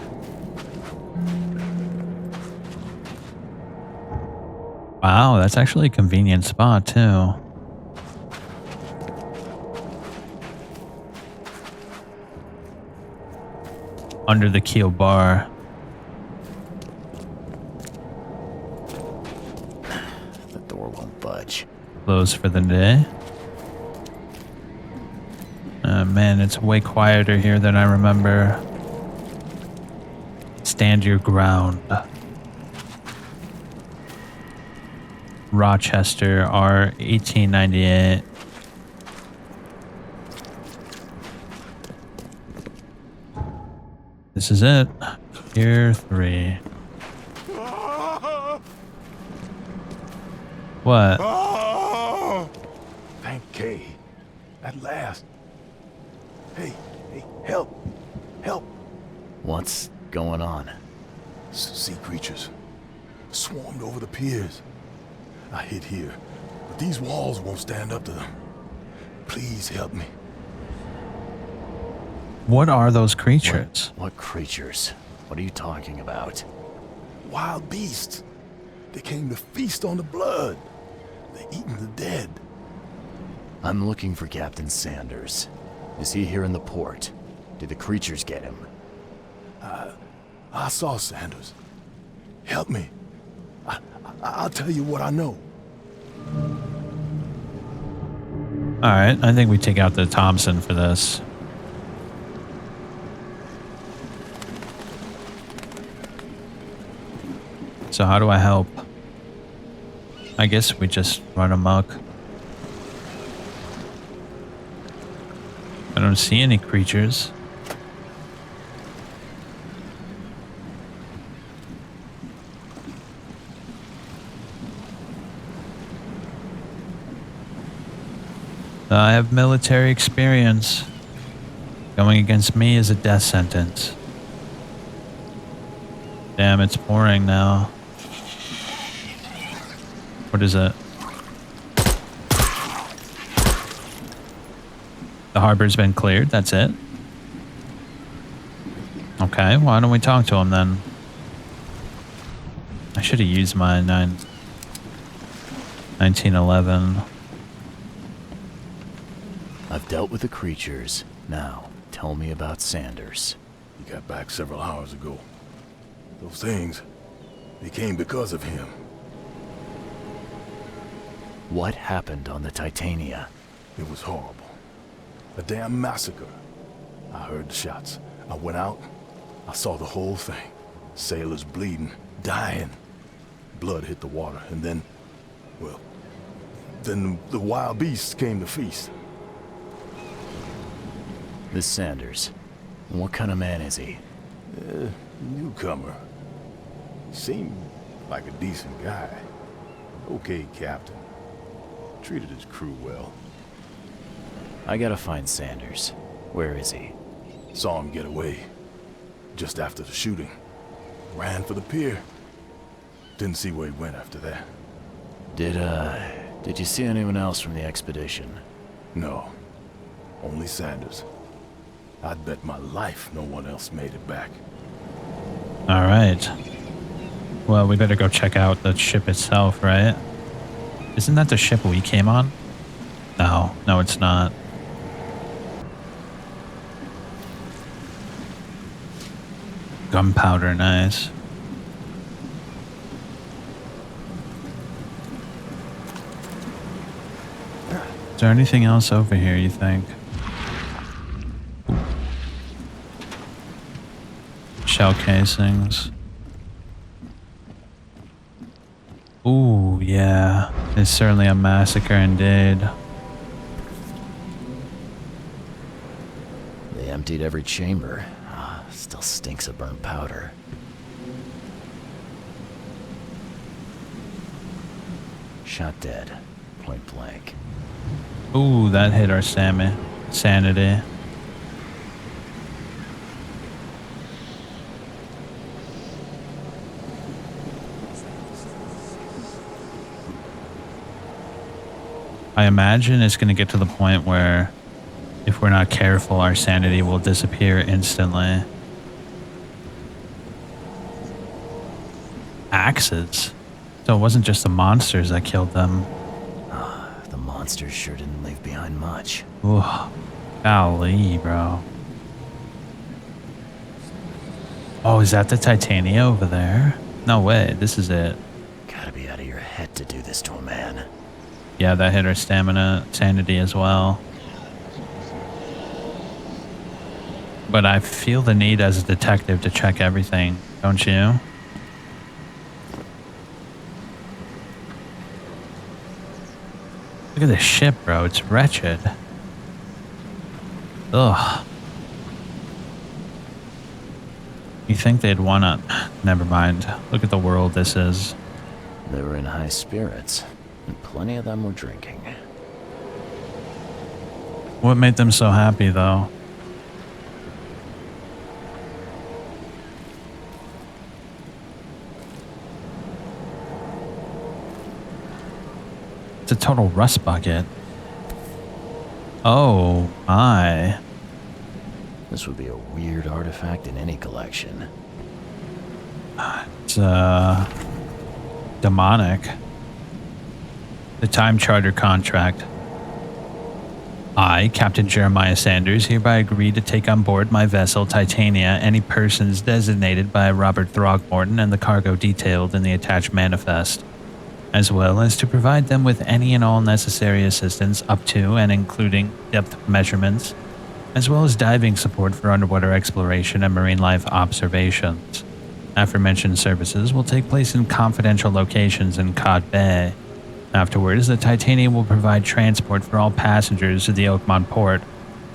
Wow, that's actually a convenient spot too. Under the keel bar. The door won't budge. Closed for the day. Man, it's way quieter here than I remember. Stand your ground. Rochester R 1898. This is it. Pier 3. What? Oh! Thank Kay. At last. Hey, help. Help. What's going on? Sea creatures. Swarmed over the piers. I hid here, but these walls won't stand up to them. Please help me. What are those creatures? What creatures? What are you talking about? Wild beasts. They came to feast on the blood. They're eating the dead. I'm looking for Captain Sanders. Is he here in the port? Did the creatures get him? I saw Sanders. Help me. I'll tell you what I know. Alright, I think we take out the Thompson for this. So how do I help? I guess we just run amok. I don't see any creatures. I have military experience. Going against me is a death sentence. Damn, it's pouring now. What is it? The harbor's been cleared, that's it? Okay, why don't we talk to him then? I should have used my 1911. I've dealt with the creatures. Now, tell me about Sanders. He got back several hours ago. Those things, they came because of him. What happened on the Titania? It was horrible. A damn massacre. I heard the shots. I went out. I saw the whole thing. Sailors bleeding, dying. Blood hit the water, and then, well, then the wild beasts came to feast. This Sanders. What kind of man is he? Newcomer. Seemed like a decent guy. Okay, Captain. Treated his crew well. I gotta find Sanders. Where is he? Saw him get away. Just after the shooting. Ran for the pier. Didn't see where he went after that. Did you see anyone else from the expedition? No. Only Sanders. I'd bet my life no one else made it back. Alright. Well, we better go check out the ship itself, right? Isn't that the ship we came on? No, it's not. Gunpowder, nice. Is there anything else over here, you think? Shell casings. Ooh, yeah. It's certainly a massacre indeed. They emptied every chamber. Still stinks of burnt powder. Shot dead. Point blank. Ooh, that hit our sanity. I imagine it's going to get to the point where if we're not careful, our sanity will disappear instantly. Axes. So it wasn't just the monsters that killed them. The monsters sure didn't leave behind much. Ooh, golly, bro. Oh, is that the Titania over there? No way, this is it. Gotta be out of your head to do this to a man. Yeah, that hit our sanity as well. But I feel the need as a detective to check everything, don't you? Look at this ship, bro. It's wretched. Ugh. You think they'd wanna... Never mind. Look at the world this is. They were in high spirits, and plenty of them were drinking. What made them so happy, though? It's a total rust bucket. Oh, my. This would be a weird artifact in any collection. It's, demonic. The time charter contract. I, Captain Jeremiah Sanders, hereby agree to take on board my vessel Titania any persons designated by Robert Throgmorton and the cargo detailed in the attached manifest, as well as to provide them with any and all necessary assistance up to and including depth measurements, as well as diving support for underwater exploration and marine life observations. Aforementioned services will take place in confidential locations in Cod Bay. Afterwards, the Titania will provide transport for all passengers to the Oakmont port.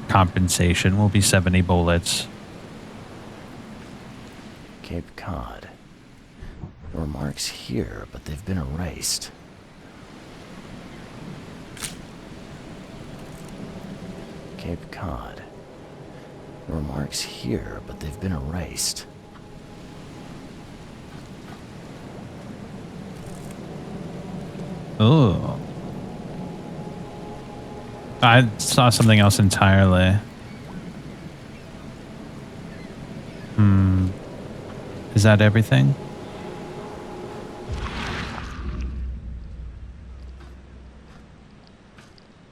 Compensation will be 70 bullets. Cape Cod. There were marks here, but they've been erased. Cape Cod. There were marks here, but they've been erased. Oh. I saw something else entirely. Is that everything?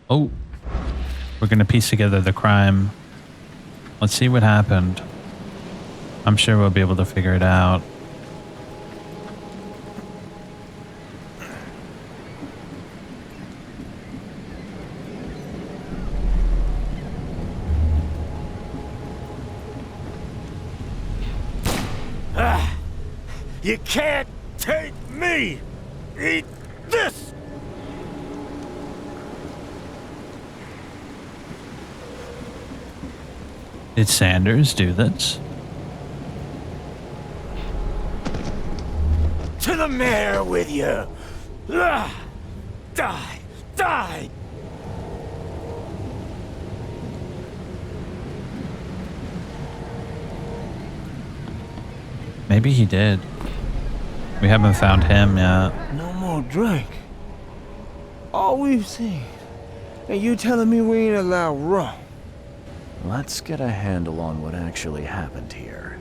Oh. We're gonna piece together the crime. Let's see what happened. I'm sure we'll be able to figure it out. You can't take me! Eat this! Did Sanders do this? To the mare with you! Die! Die! Maybe he did. We haven't found him yet. No more drink. All we've seen. And you telling me we ain't allowed rum? Let's get a handle on what actually happened here.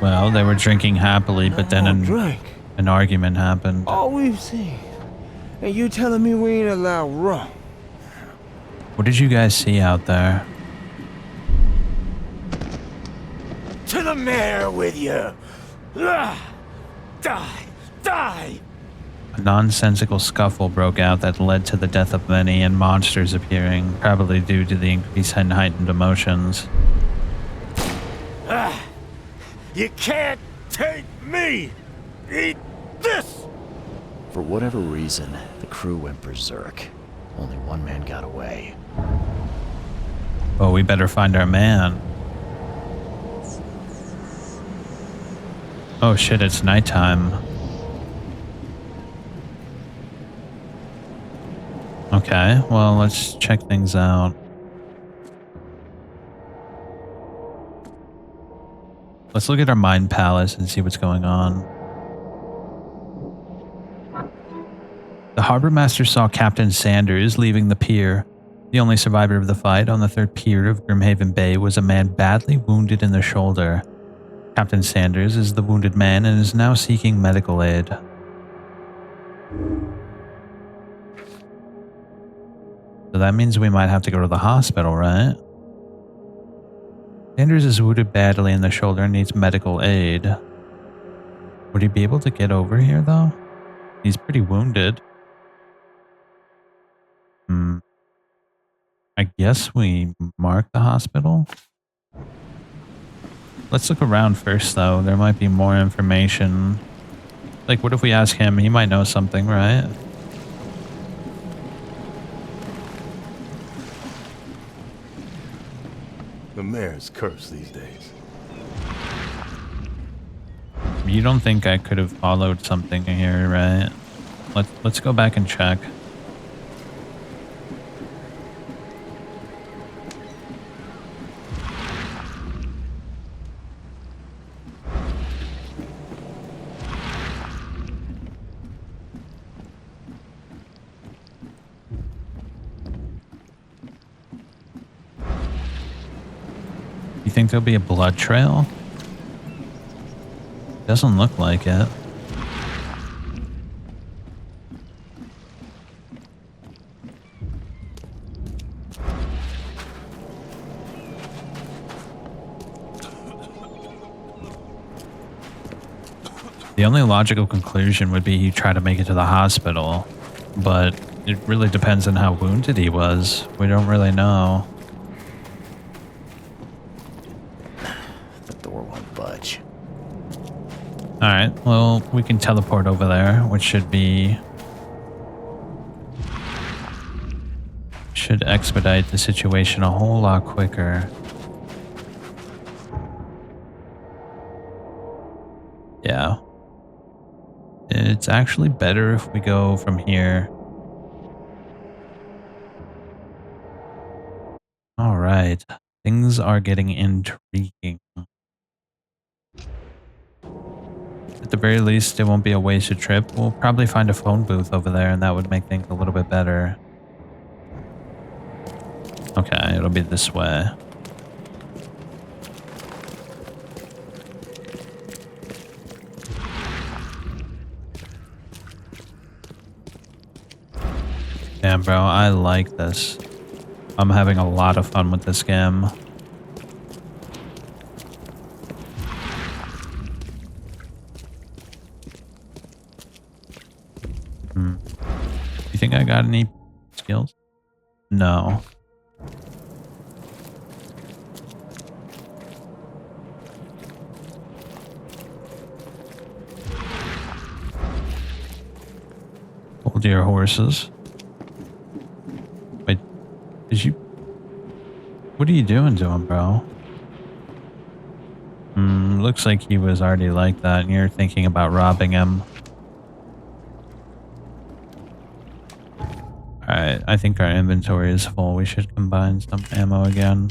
Well, they were drinking happily, but then drink. an argument happened. All we've seen. And you telling me we ain't allowed rum? What did you guys see out there? To the mare with you! Die! Die! A nonsensical scuffle broke out that led to the death of many and monsters appearing, probably due to the increase in heightened emotions. You can't take me! Eat this! For whatever reason, the crew went berserk. Only one man got away. Oh, we better find our man. Oh shit, it's nighttime. Okay, well, let's check things out. Let's look at our mind palace and see what's going on. The harbor master saw Captain Sanders leaving the pier. The only survivor of the fight on the third pier of Grimhaven Bay was a man badly wounded in the shoulder. Captain Sanders is the wounded man and is now seeking medical aid. So that means we might have to go to the hospital, right? Sanders is wounded badly in the shoulder and needs medical aid. Would he be able to get over here, though? He's pretty wounded. I guess we mark the hospital? Let's look around first, though. There might be more information. Like, what if we ask him? He might know something, right? The mayor's cursed these days. You don't think I could have followed something here, right? Let's go back and check. You think there'll be a blood trail? Doesn't look like it. The only logical conclusion would be he tried to make it to the hospital, but it really depends on how wounded he was. We don't really know. The door won't budge. Alright, well, we can teleport over there, which should expedite the situation a whole lot quicker. Yeah. It's actually better if we go from here. Alright, things are getting intriguing. At the very least, it won't be a wasted trip. We'll probably find a phone booth over there, and that would make things a little bit better. Okay, it'll be this way. Damn, bro, I like this. I'm having a lot of fun with this game. You think I got any skills? No. Hold your horses. Wait, did you... What are you doing to him, bro? Looks like he was already like that and you're thinking about robbing him. Alright, I think our inventory is full. We should combine some ammo again.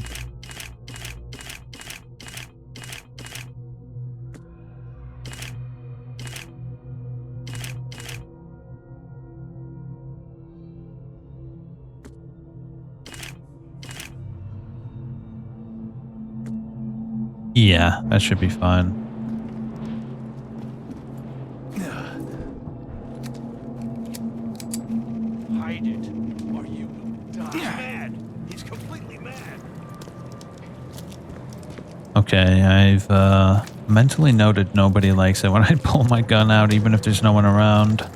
Yeah, that should be fine. Hide it, or you will die. He's mad. He's completely mad. Okay, I've mentally noted nobody likes it when I pull my gun out, even if there's no one around.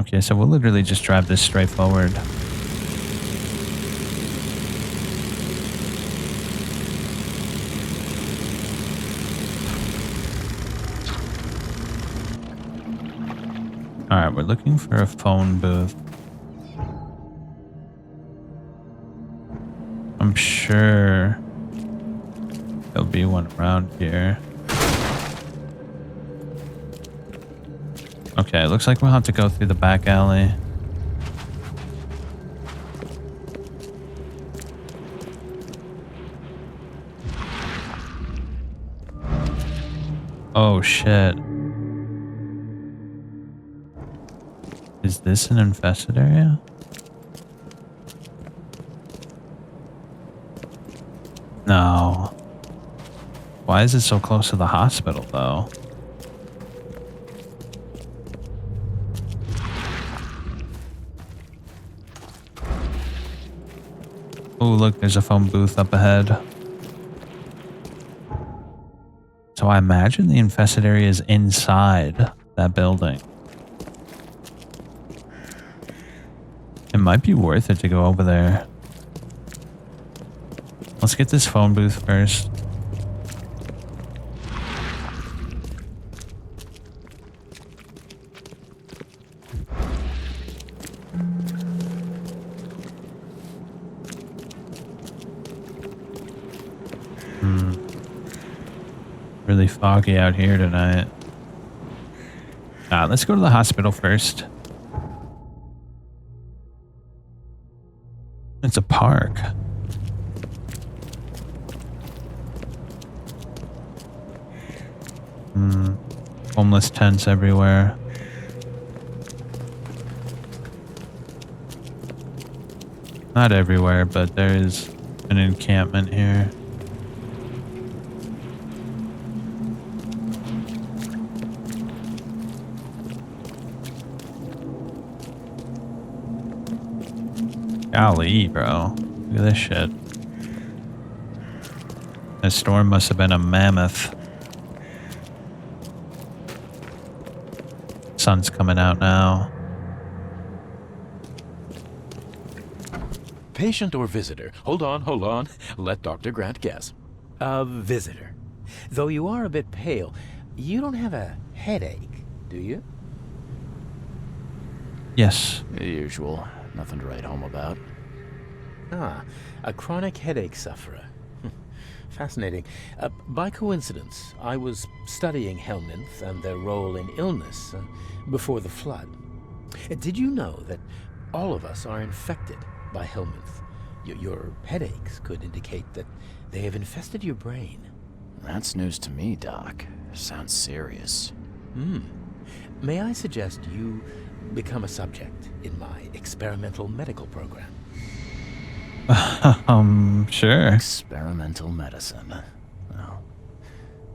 Okay, so we'll literally just drive this straight forward. Alright, we're looking for a phone booth. I'm sure there'll be one around here. Okay, it looks like we'll have to go through the back alley. Oh shit. Is this an infested area? No. Why is it so close to the hospital, though? Oh, look, there's a phone booth up ahead. So I imagine the infested area is inside that building. It might be worth it to go over there. Let's get this phone booth first. Really foggy out here tonight. Let's go to the hospital first. It's a park. Homeless tents everywhere. Not everywhere, but there is an encampment here. Golly, bro. Look at this shit. This storm must have been a mammoth. Sun's coming out now. Patient or visitor? Hold on. Let Dr. Grant guess. A visitor. Though you are a bit pale, you don't have a headache, do you? Yes. The usual. Nothing to write home about. Ah, a chronic headache sufferer. Fascinating. By coincidence, I was studying helminths and their role in illness before the flood. Did you know that all of us are infected by helminths? Your headaches could indicate that they have infested your brain. That's news to me, Doc. Sounds serious. May I suggest you become a subject in my experimental medical program? Sure. Experimental medicine. Well,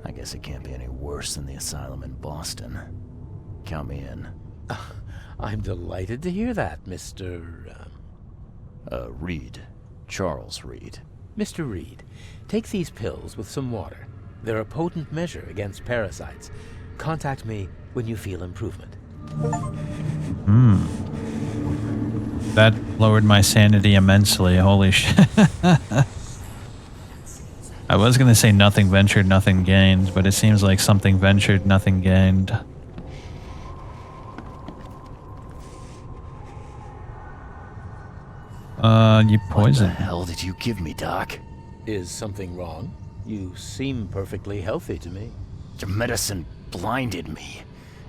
I guess it can't be any worse than the asylum in Boston. Count me in. I'm delighted to hear that, Mr. Reed. Charles Reed. Mr. Reed, take these pills with some water. They're a potent measure against parasites. Contact me when you feel improvement. That lowered my sanity immensely. Holy shit. I was gonna say nothing ventured, nothing gained, but it seems like something ventured, nothing gained. You poisoned. What the hell did you give me, Doc? Is something wrong? You seem perfectly healthy to me. Your medicine blinded me.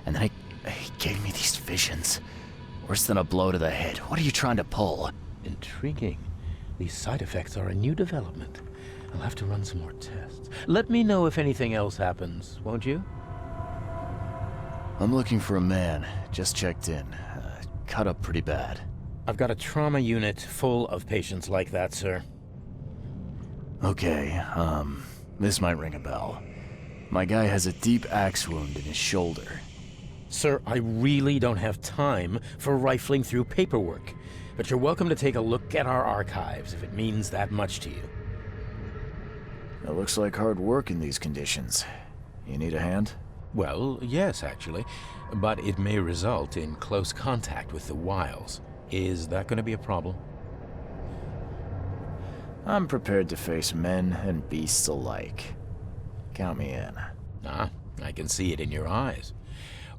And then he gave me these visions. Worse than a blow to the head. What are you trying to pull? Intriguing. These side effects are a new development. I'll have to run some more tests. Let me know if anything else happens, won't you? I'm looking for a man. Just checked in. Cut up pretty bad. I've got a trauma unit full of patients like that, sir. Okay, this might ring a bell. My guy has a deep axe wound in his shoulder. Sir, I really don't have time for rifling through paperwork, but you're welcome to take a look at our archives if it means that much to you. It looks like hard work in these conditions. You need a hand? Well, yes, actually, but it may result in close contact with the wiles. Is that going to be a problem? I'm prepared to face men and beasts alike. Count me in. Ah, I can see it in your eyes.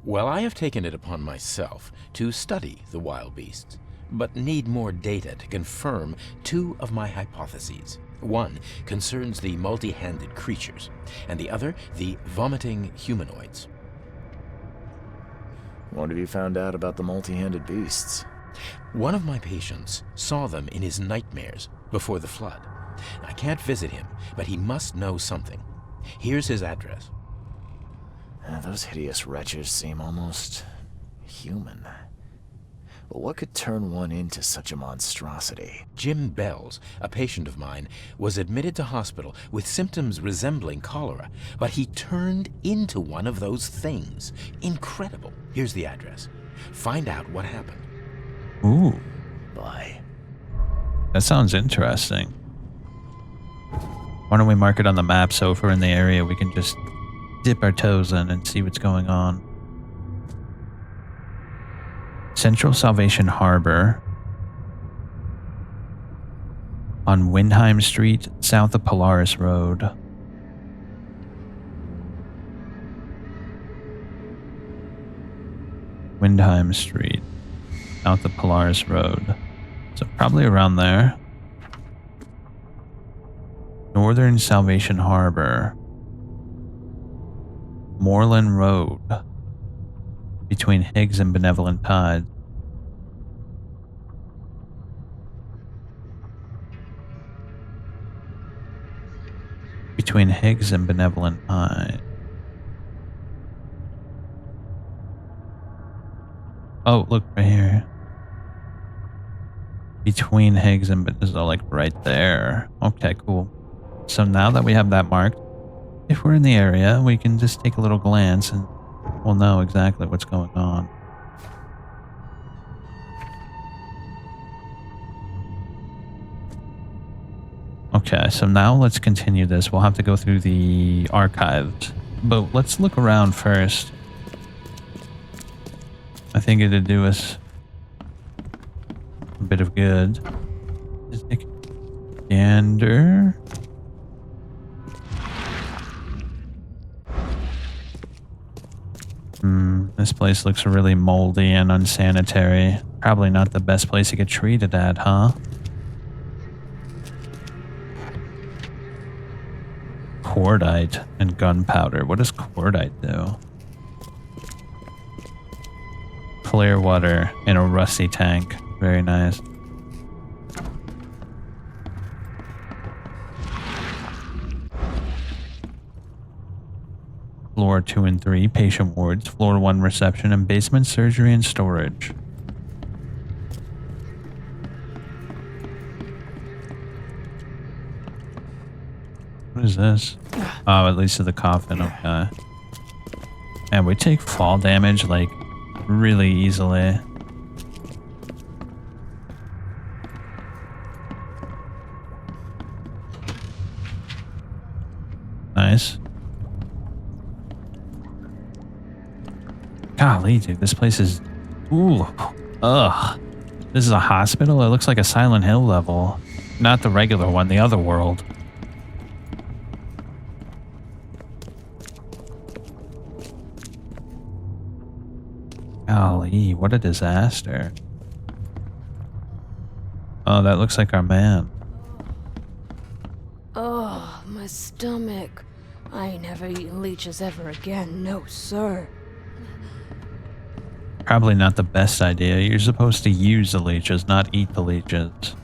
Well, I have taken it upon myself to study the wild beasts, but need more data to confirm two of my hypotheses. One concerns the multi-handed creatures, and the other the vomiting humanoids. What have you found out about the multi-handed beasts? One of my patients saw them in his nightmares before the flood. I can't visit him, but he must know something. Here's his address. Those hideous wretches seem almost human. But what could turn one into such a monstrosity? Jim Bells, a patient of mine, was admitted to hospital with symptoms resembling cholera, but he turned into one of those things. Incredible. Here's the address. Find out what happened. Ooh, Bye. that sounds interesting. Why don't we mark it on the map so if we're in the area we can just dip our toes in and see what's going on. Central Salvation Harbor on Windheim Street, south of Polaris Road. Windheim Street, south of Polaris Road. So probably around there. Northern Salvation Harbor. Moreland Road. Between Higgs and Benevolent Tide. Between Higgs and Benevolent Tide. Oh, look right here. between Higgs and Bethesda, like right there. Okay, cool. So now that we have that marked, if we're in the area, we can just take a little glance and we'll know exactly what's going on. Okay, so now let's continue this. We'll have to go through the archives, but let's look around first. I think it'd do us a bit of good. Just take a gander. This place looks really moldy and unsanitary. Probably not the best place to get treated at, huh? Cordite and gunpowder. What does cordite do? Clear water in a rusty tank. Very nice. Floor 2 and 3, patient wards. Floor 1, reception, and basement, surgery and storage. What is this? Oh, at least to the coffin, okay. And we take fall damage, like, really easily. Nice. Golly, dude, this place is... Ooh. Ugh. This is a hospital? It looks like a Silent Hill level. Not the regular one, the other world. Golly, what a disaster. Oh, that looks like our man. Oh, my stomach. I ain't never eaten leeches ever again, no sir. Probably not the best idea. You're supposed to use the leeches, not eat the leeches.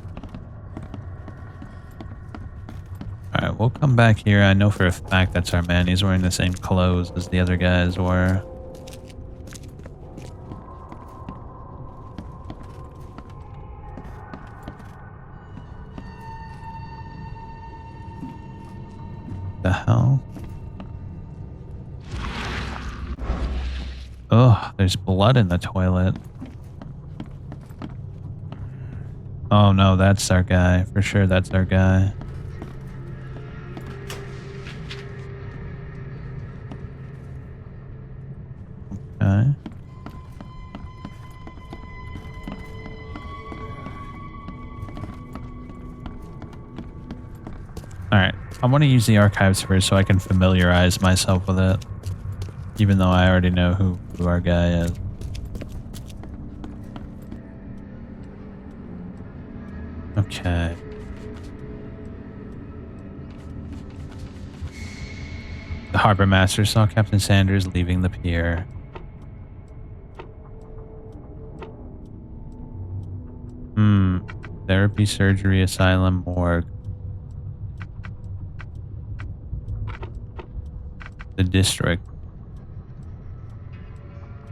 Alright, we'll come back here. I know for a fact that's our man. He's wearing the same clothes as the other guys were. The hell? Ugh, there's blood in the toilet. Oh no, that's our guy. For sure, that's our guy. Okay. Alright, I want to use the archives first so I can familiarize myself with it. Even though I already know who our guy is. Okay. The harbor master saw Captain Sanders leaving the pier. Therapy, surgery, asylum, morgue. The district.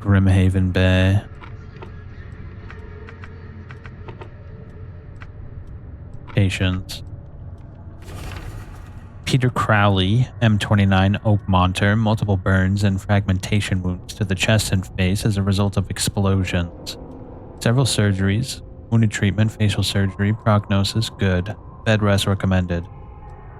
Grimhaven Bay. Patients. Peter Crowley, M29, Oakmonter, multiple burns and fragmentation wounds to the chest and face as a result of explosions. Several surgeries, wounded treatment, facial surgery, prognosis good, bed rest recommended.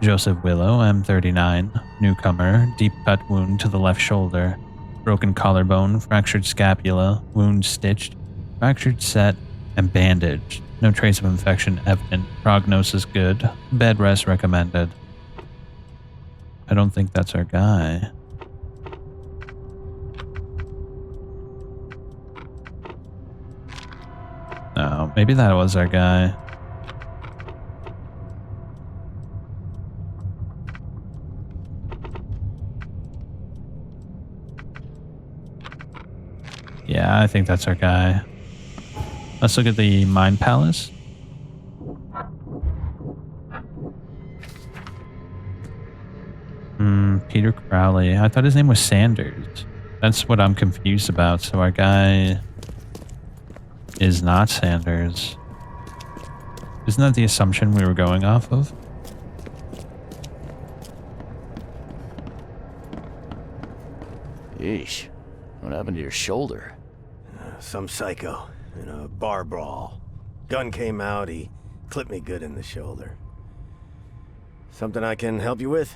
Joseph Willow, M39, newcomer, deep cut wound to the left shoulder. Broken collarbone, fractured scapula, wound stitched, fractured set, and bandaged. No trace of infection evident. Prognosis good. Bed rest recommended. I don't think that's our guy. No, maybe that was our guy. Yeah, I think that's our guy. Let's look at the Mind Palace. Peter Crowley. I thought his name was Sanders. That's what I'm confused about. So our guy is not Sanders. Isn't that the assumption we were going off of? Yeesh. What happened to your shoulder? Some psycho in a bar brawl. Gun came out, he clipped me good in the shoulder. Something I can help you with?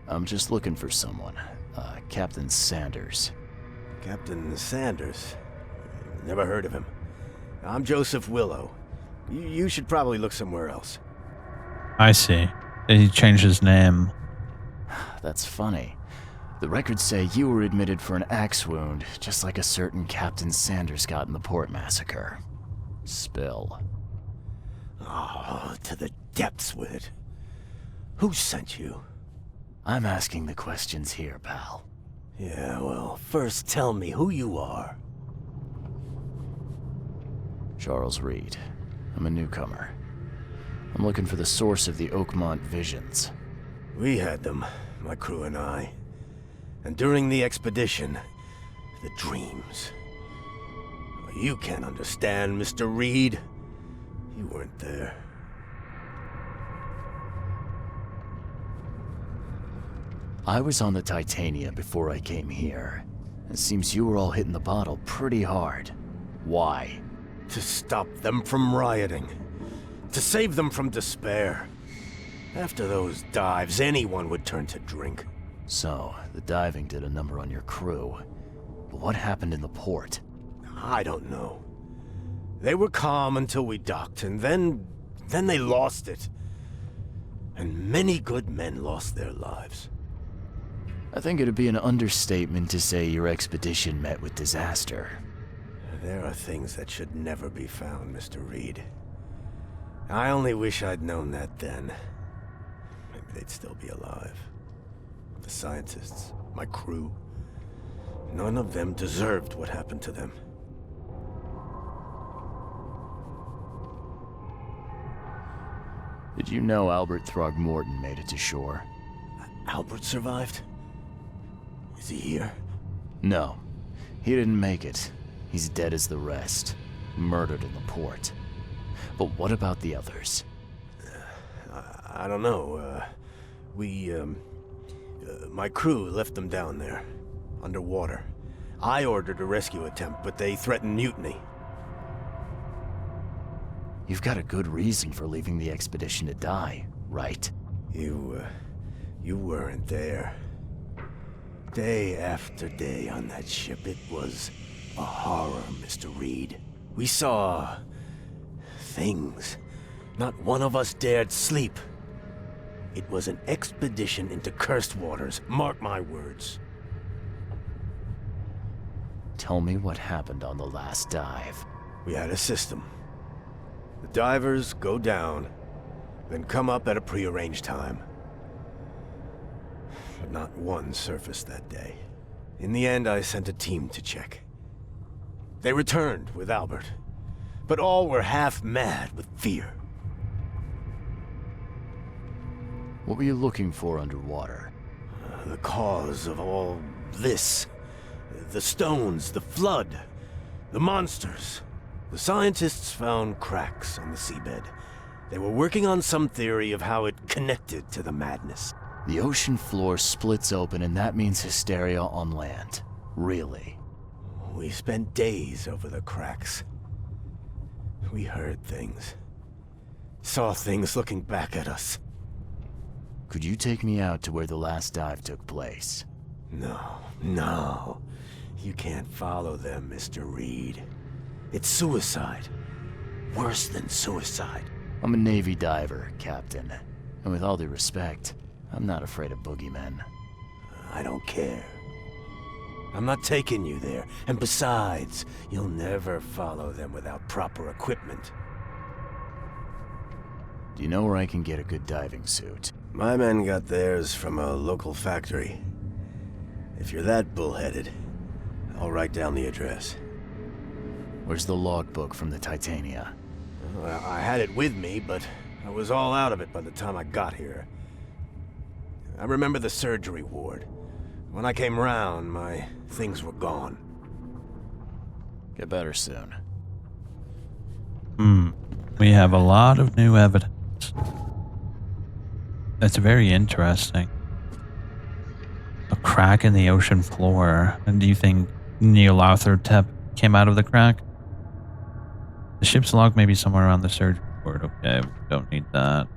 I'm just looking for someone. Captain Sanders. Captain Sanders? Never heard of him. I'm Joseph Willow. You should probably look somewhere else. I see. He changed his name. That's funny. The records say you were admitted for an axe wound, just like a certain Captain Sanders got in the port massacre. Spill. Oh, to the depths with it. Who sent you? I'm asking the questions here, pal. Yeah, well, first tell me who you are. Charles Reed. I'm a newcomer. I'm looking for the source of the Oakmont visions. We had them, my crew and I. And during the expedition, the dreams. You can't understand, Mr. Reed. You weren't there. I was on the Titania before I came here. It seems you were all hitting the bottle pretty hard. Why? To stop them from rioting. To save them from despair. After those dives, anyone would turn to drink. So, the diving did a number on your crew. But what happened in the port? I don't know. They were calm until we docked, and then they lost it. And many good men lost their lives. I think it'd be an understatement to say your expedition met with disaster. There are things that should never be found, Mr. Reed. I only wish I'd known that then. Maybe they'd still be alive. The scientists, my crew, none of them deserved what happened to them. Did you know Albert Throgmorton made it to shore? Albert survived? Is he here? No. He didn't make it. He's dead as the rest. Murdered in the port. But what about the others? I don't know. My crew left them down there, underwater. I ordered a rescue attempt, but they threatened mutiny. You've got a good reason for leaving the expedition to die, right? You weren't there. Day after day on that ship, it was a horror, Mr. Reed. We saw things. Not one of us dared sleep. It was an expedition into cursed waters, mark my words. Tell me what happened on the last dive. We had a system. The divers go down, then come up at a prearranged time. But not one surfaced that day. In the end, I sent a team to check. They returned with Albert, but all were half mad with fear. What were you looking for underwater? The cause of all this. The stones, the flood, the monsters. The scientists found cracks on the seabed. They were working on some theory of how it connected to the madness. The ocean floor splits open and that means hysteria on land. Really? We spent days over the cracks. We heard things. Saw things looking back at us. Could you take me out to where the last dive took place? No. You can't follow them, Mr. Reed. It's suicide. Worse than suicide. I'm a Navy diver, Captain. And with all due respect, I'm not afraid of boogeymen. I don't care. I'm not taking you there. And besides, you'll never follow them without proper equipment. Do you know where I can get a good diving suit? My men got theirs from a local factory. If you're that bullheaded, I'll write down the address. Where's the logbook from the Titania? Well, I had it with me, but I was all out of it by the time I got here. I remember the surgery ward. When I came round, my things were Get better soon. We We have a lot of new evidence. That's very interesting. A crack in the ocean floor. And do you think Neolauthotep came out of the crack? The ship's log may be somewhere around the surgery ward. Okay, we don't need that.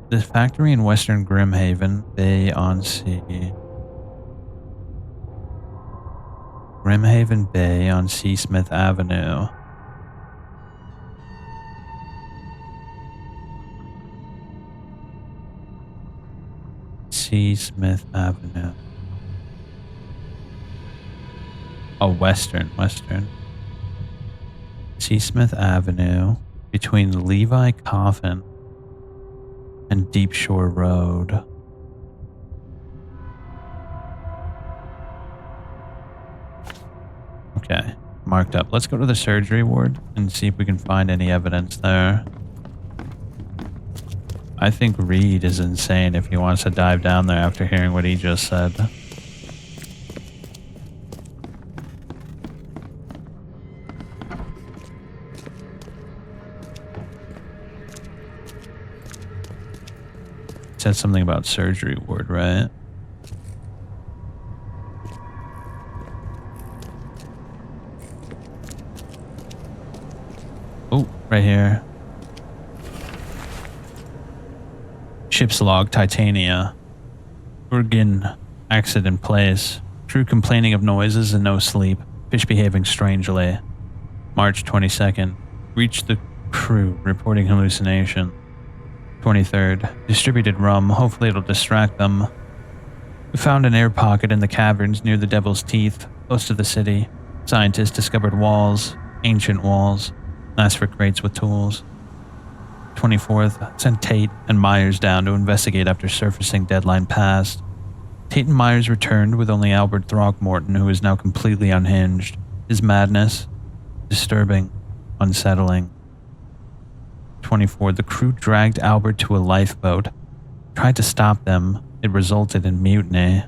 The factory in Western Grimhaven Bay on Sea. Grimhaven Bay on Seasmith Avenue. Seasmith Avenue. Oh, Western. Seasmith Avenue between Levi Coffin and Deep Shore Road. Okay, marked up. Let's go to the surgery ward and see if we can find any evidence there. I think Reed is insane if he wants to dive down there after hearing what he just said. Said something about surgery ward, right? Oh, right here. Ship's log, Titania. Urgin, accident place. Crew complaining of noises and no sleep. Fish behaving strangely. March 22nd. Reached the crew, reporting hallucination. 23rd. Distributed rum. Hopefully it'll distract them. We found an air pocket in the caverns near the Devil's Teeth, close to the city. Scientists discovered walls, ancient walls. Asked for crates with tools. 24th. Sent Tate and Myers down to investigate after surfacing deadline passed. Tate and Myers returned with only Albert Throgmorton, who is now completely unhinged. His madness, disturbing, unsettling. 24. The crew dragged Albert to a lifeboat. Tried to stop them. It resulted in mutiny.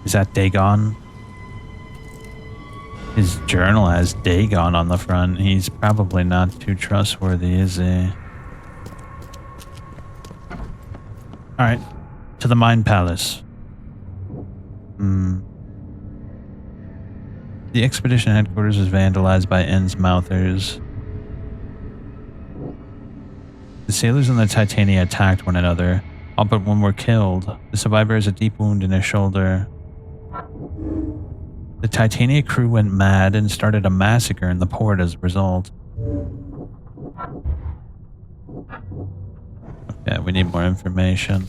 Is that Dagon? His journal has Dagon on the front. He's probably not too trustworthy, is he? Alright. To the Mine Palace. The expedition headquarters was vandalized by Innsmouthers. The sailors on the Titania attacked one another. All but one were killed. The survivor has a deep wound in his shoulder. The Titania crew went mad and started a massacre in the port as a result. Okay, we need more information.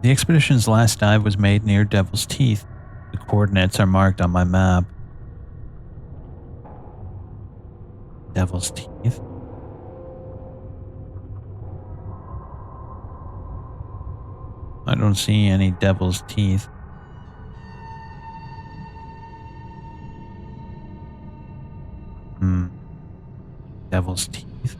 The expedition's last dive was made near Devil's Teeth. The coordinates are marked on my map. Devil's Teeth? I don't see any Devil's Teeth. Devil's Teeth?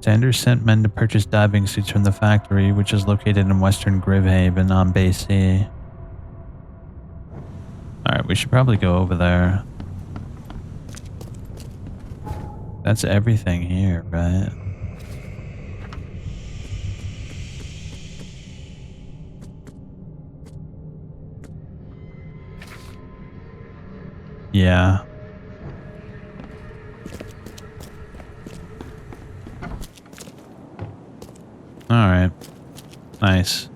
Sanders sent men to purchase diving suits from the factory, which is located in Western Grimhaven on Bay C. Alright, we should probably go over there. That's everything here, right? Yeah. Alright. Nice.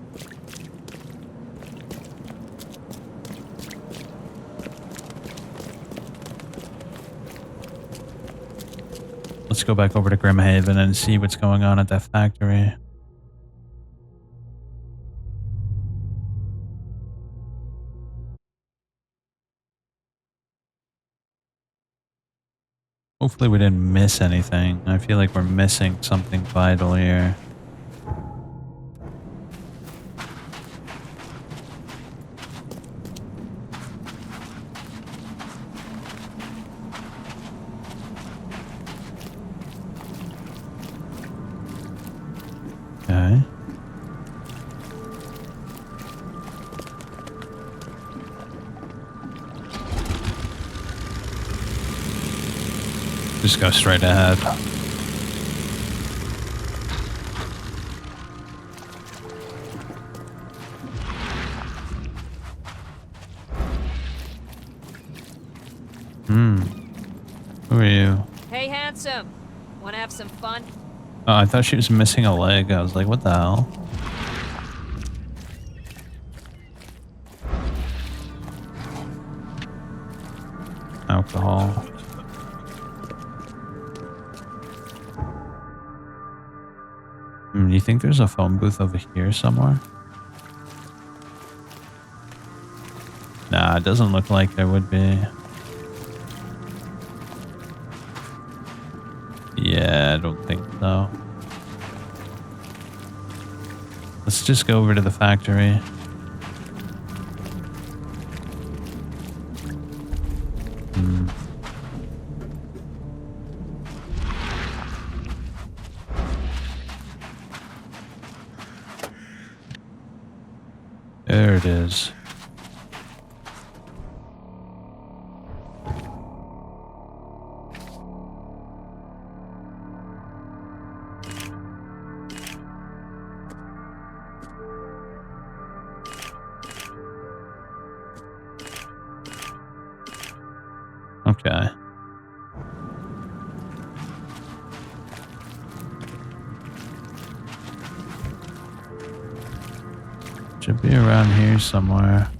Let's go back over to Grimhaven and see what's going on at that factory. Hopefully we didn't miss anything. I feel like we're missing something vital here. Okay. Just go straight ahead. Who are you? Hey, handsome. Wanna have some fun? Oh, I thought she was missing a leg. I was like, what the hell? Alcohol. You think there's a phone booth over here somewhere? Nah, it doesn't look like there would be. Yeah, I don't think so. Let's just go over to the factory. There it is. Okay. Should be around here somewhere.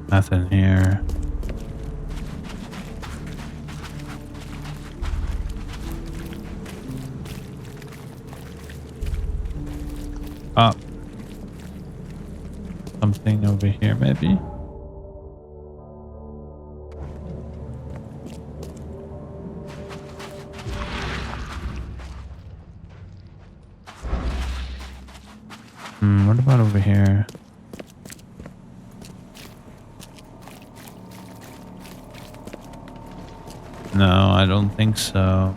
Nothing here. Oh. Something over here, maybe? What about over here? No, I don't think so.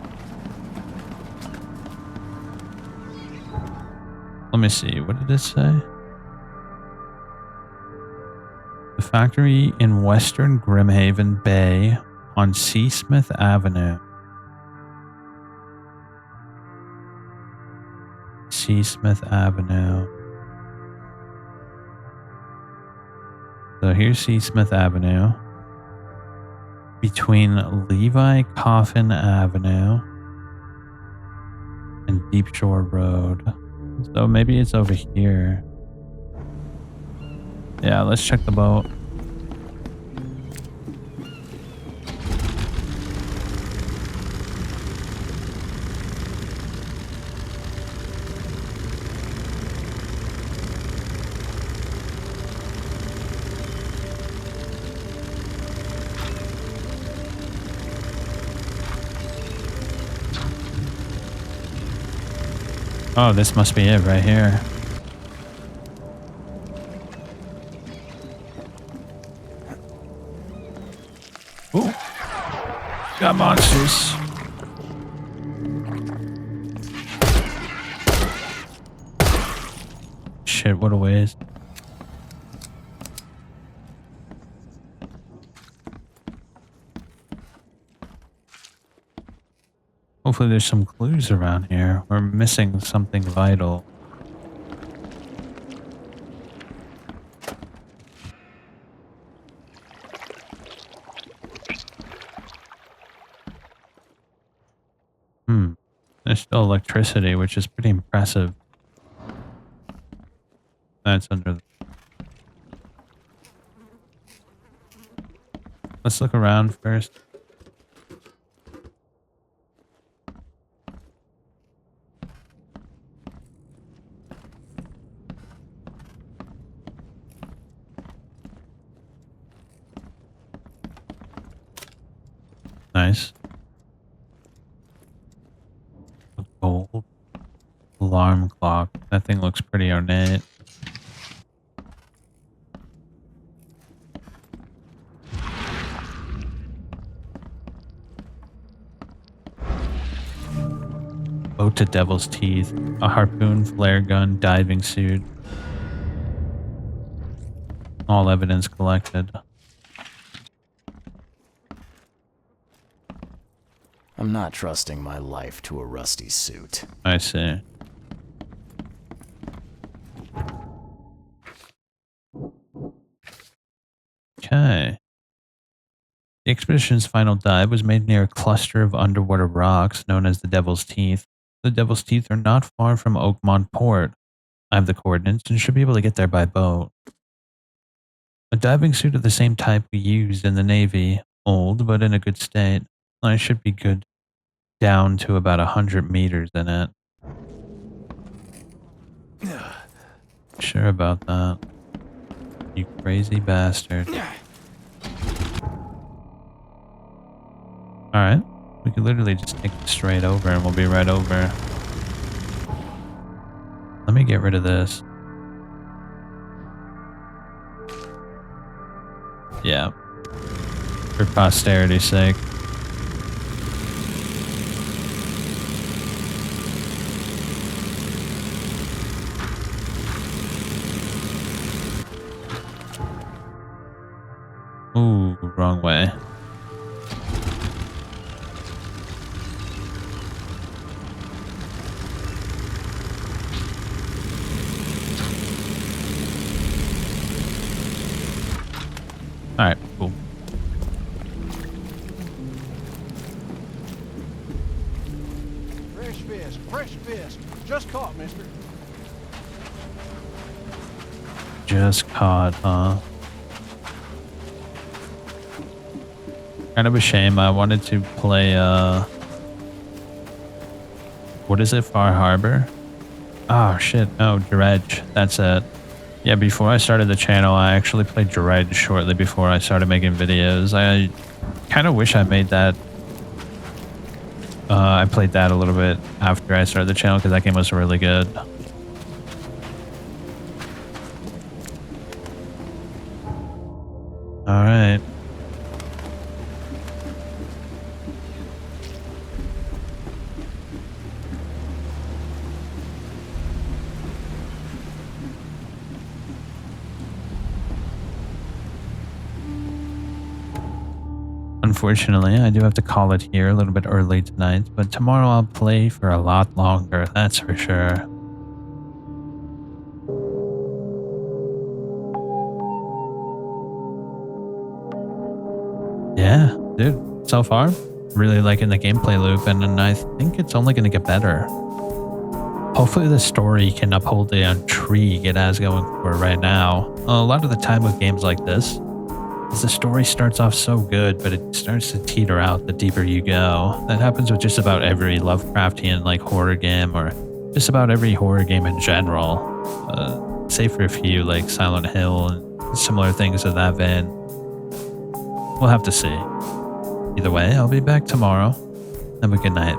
Let me see. What did it say? The factory in Western Grimhaven Bay on Seasmith Avenue. Seasmith Avenue. So here's Seasmith Avenue. Between Levi Coffin Avenue and Deep Shore Road. So maybe it's over here. Yeah, let's check the boat. Oh, this must be it right here. Ooh. Got monsters. Shit, what a waste. Hopefully there's some clues around here. We're missing something vital. There's still electricity, which is pretty impressive. That's under the... Let's look around first. Nice. A gold alarm clock. That thing looks pretty ornate. Boat to Devil's Teeth. A harpoon, flare gun, diving suit. All evidence collected. I'm not trusting my life to a rusty suit. I see. Okay. The expedition's final dive was made near a cluster of underwater rocks known as the Devil's Teeth. The Devil's Teeth are not far from Oakmont Port. I have the coordinates and should be able to get there by boat. A diving suit of the same type we used in the Navy, old but in a good state. I should be good down to about 100 meters in it. Sure about that. You crazy bastard. Alright. We could literally just take it straight over and we'll be right over. Let me get rid of this. Yeah. For posterity's sake. Ooh, wrong way. Alright, cool. Fresh fish. Just caught, mister. Just caught, huh? Kind of a shame. I wanted to play, what is it? Far Harbor? Oh, shit. No, Dredge. That's it. Yeah, before I started the channel, I actually played Dredge shortly before I started making videos. I kind of wish I made that. I played that a little bit after I started the channel because that game was really good. Alright. Unfortunately, I do have to call it here a little bit early tonight, but tomorrow I'll play for a lot longer, that's for sure. Yeah, dude, so far, really liking the gameplay loop, and I think it's only going to get better. Hopefully the story can uphold the intrigue it has going for it right now. A lot of the time with games like this, the story starts off so good, but it starts to teeter out the deeper you go. That happens with just about every Lovecraftian like horror game, or just about every horror game in general. Save for a few like Silent Hill and similar things of that vein. We'll have to see. Either way, I'll be back tomorrow. Have a good night.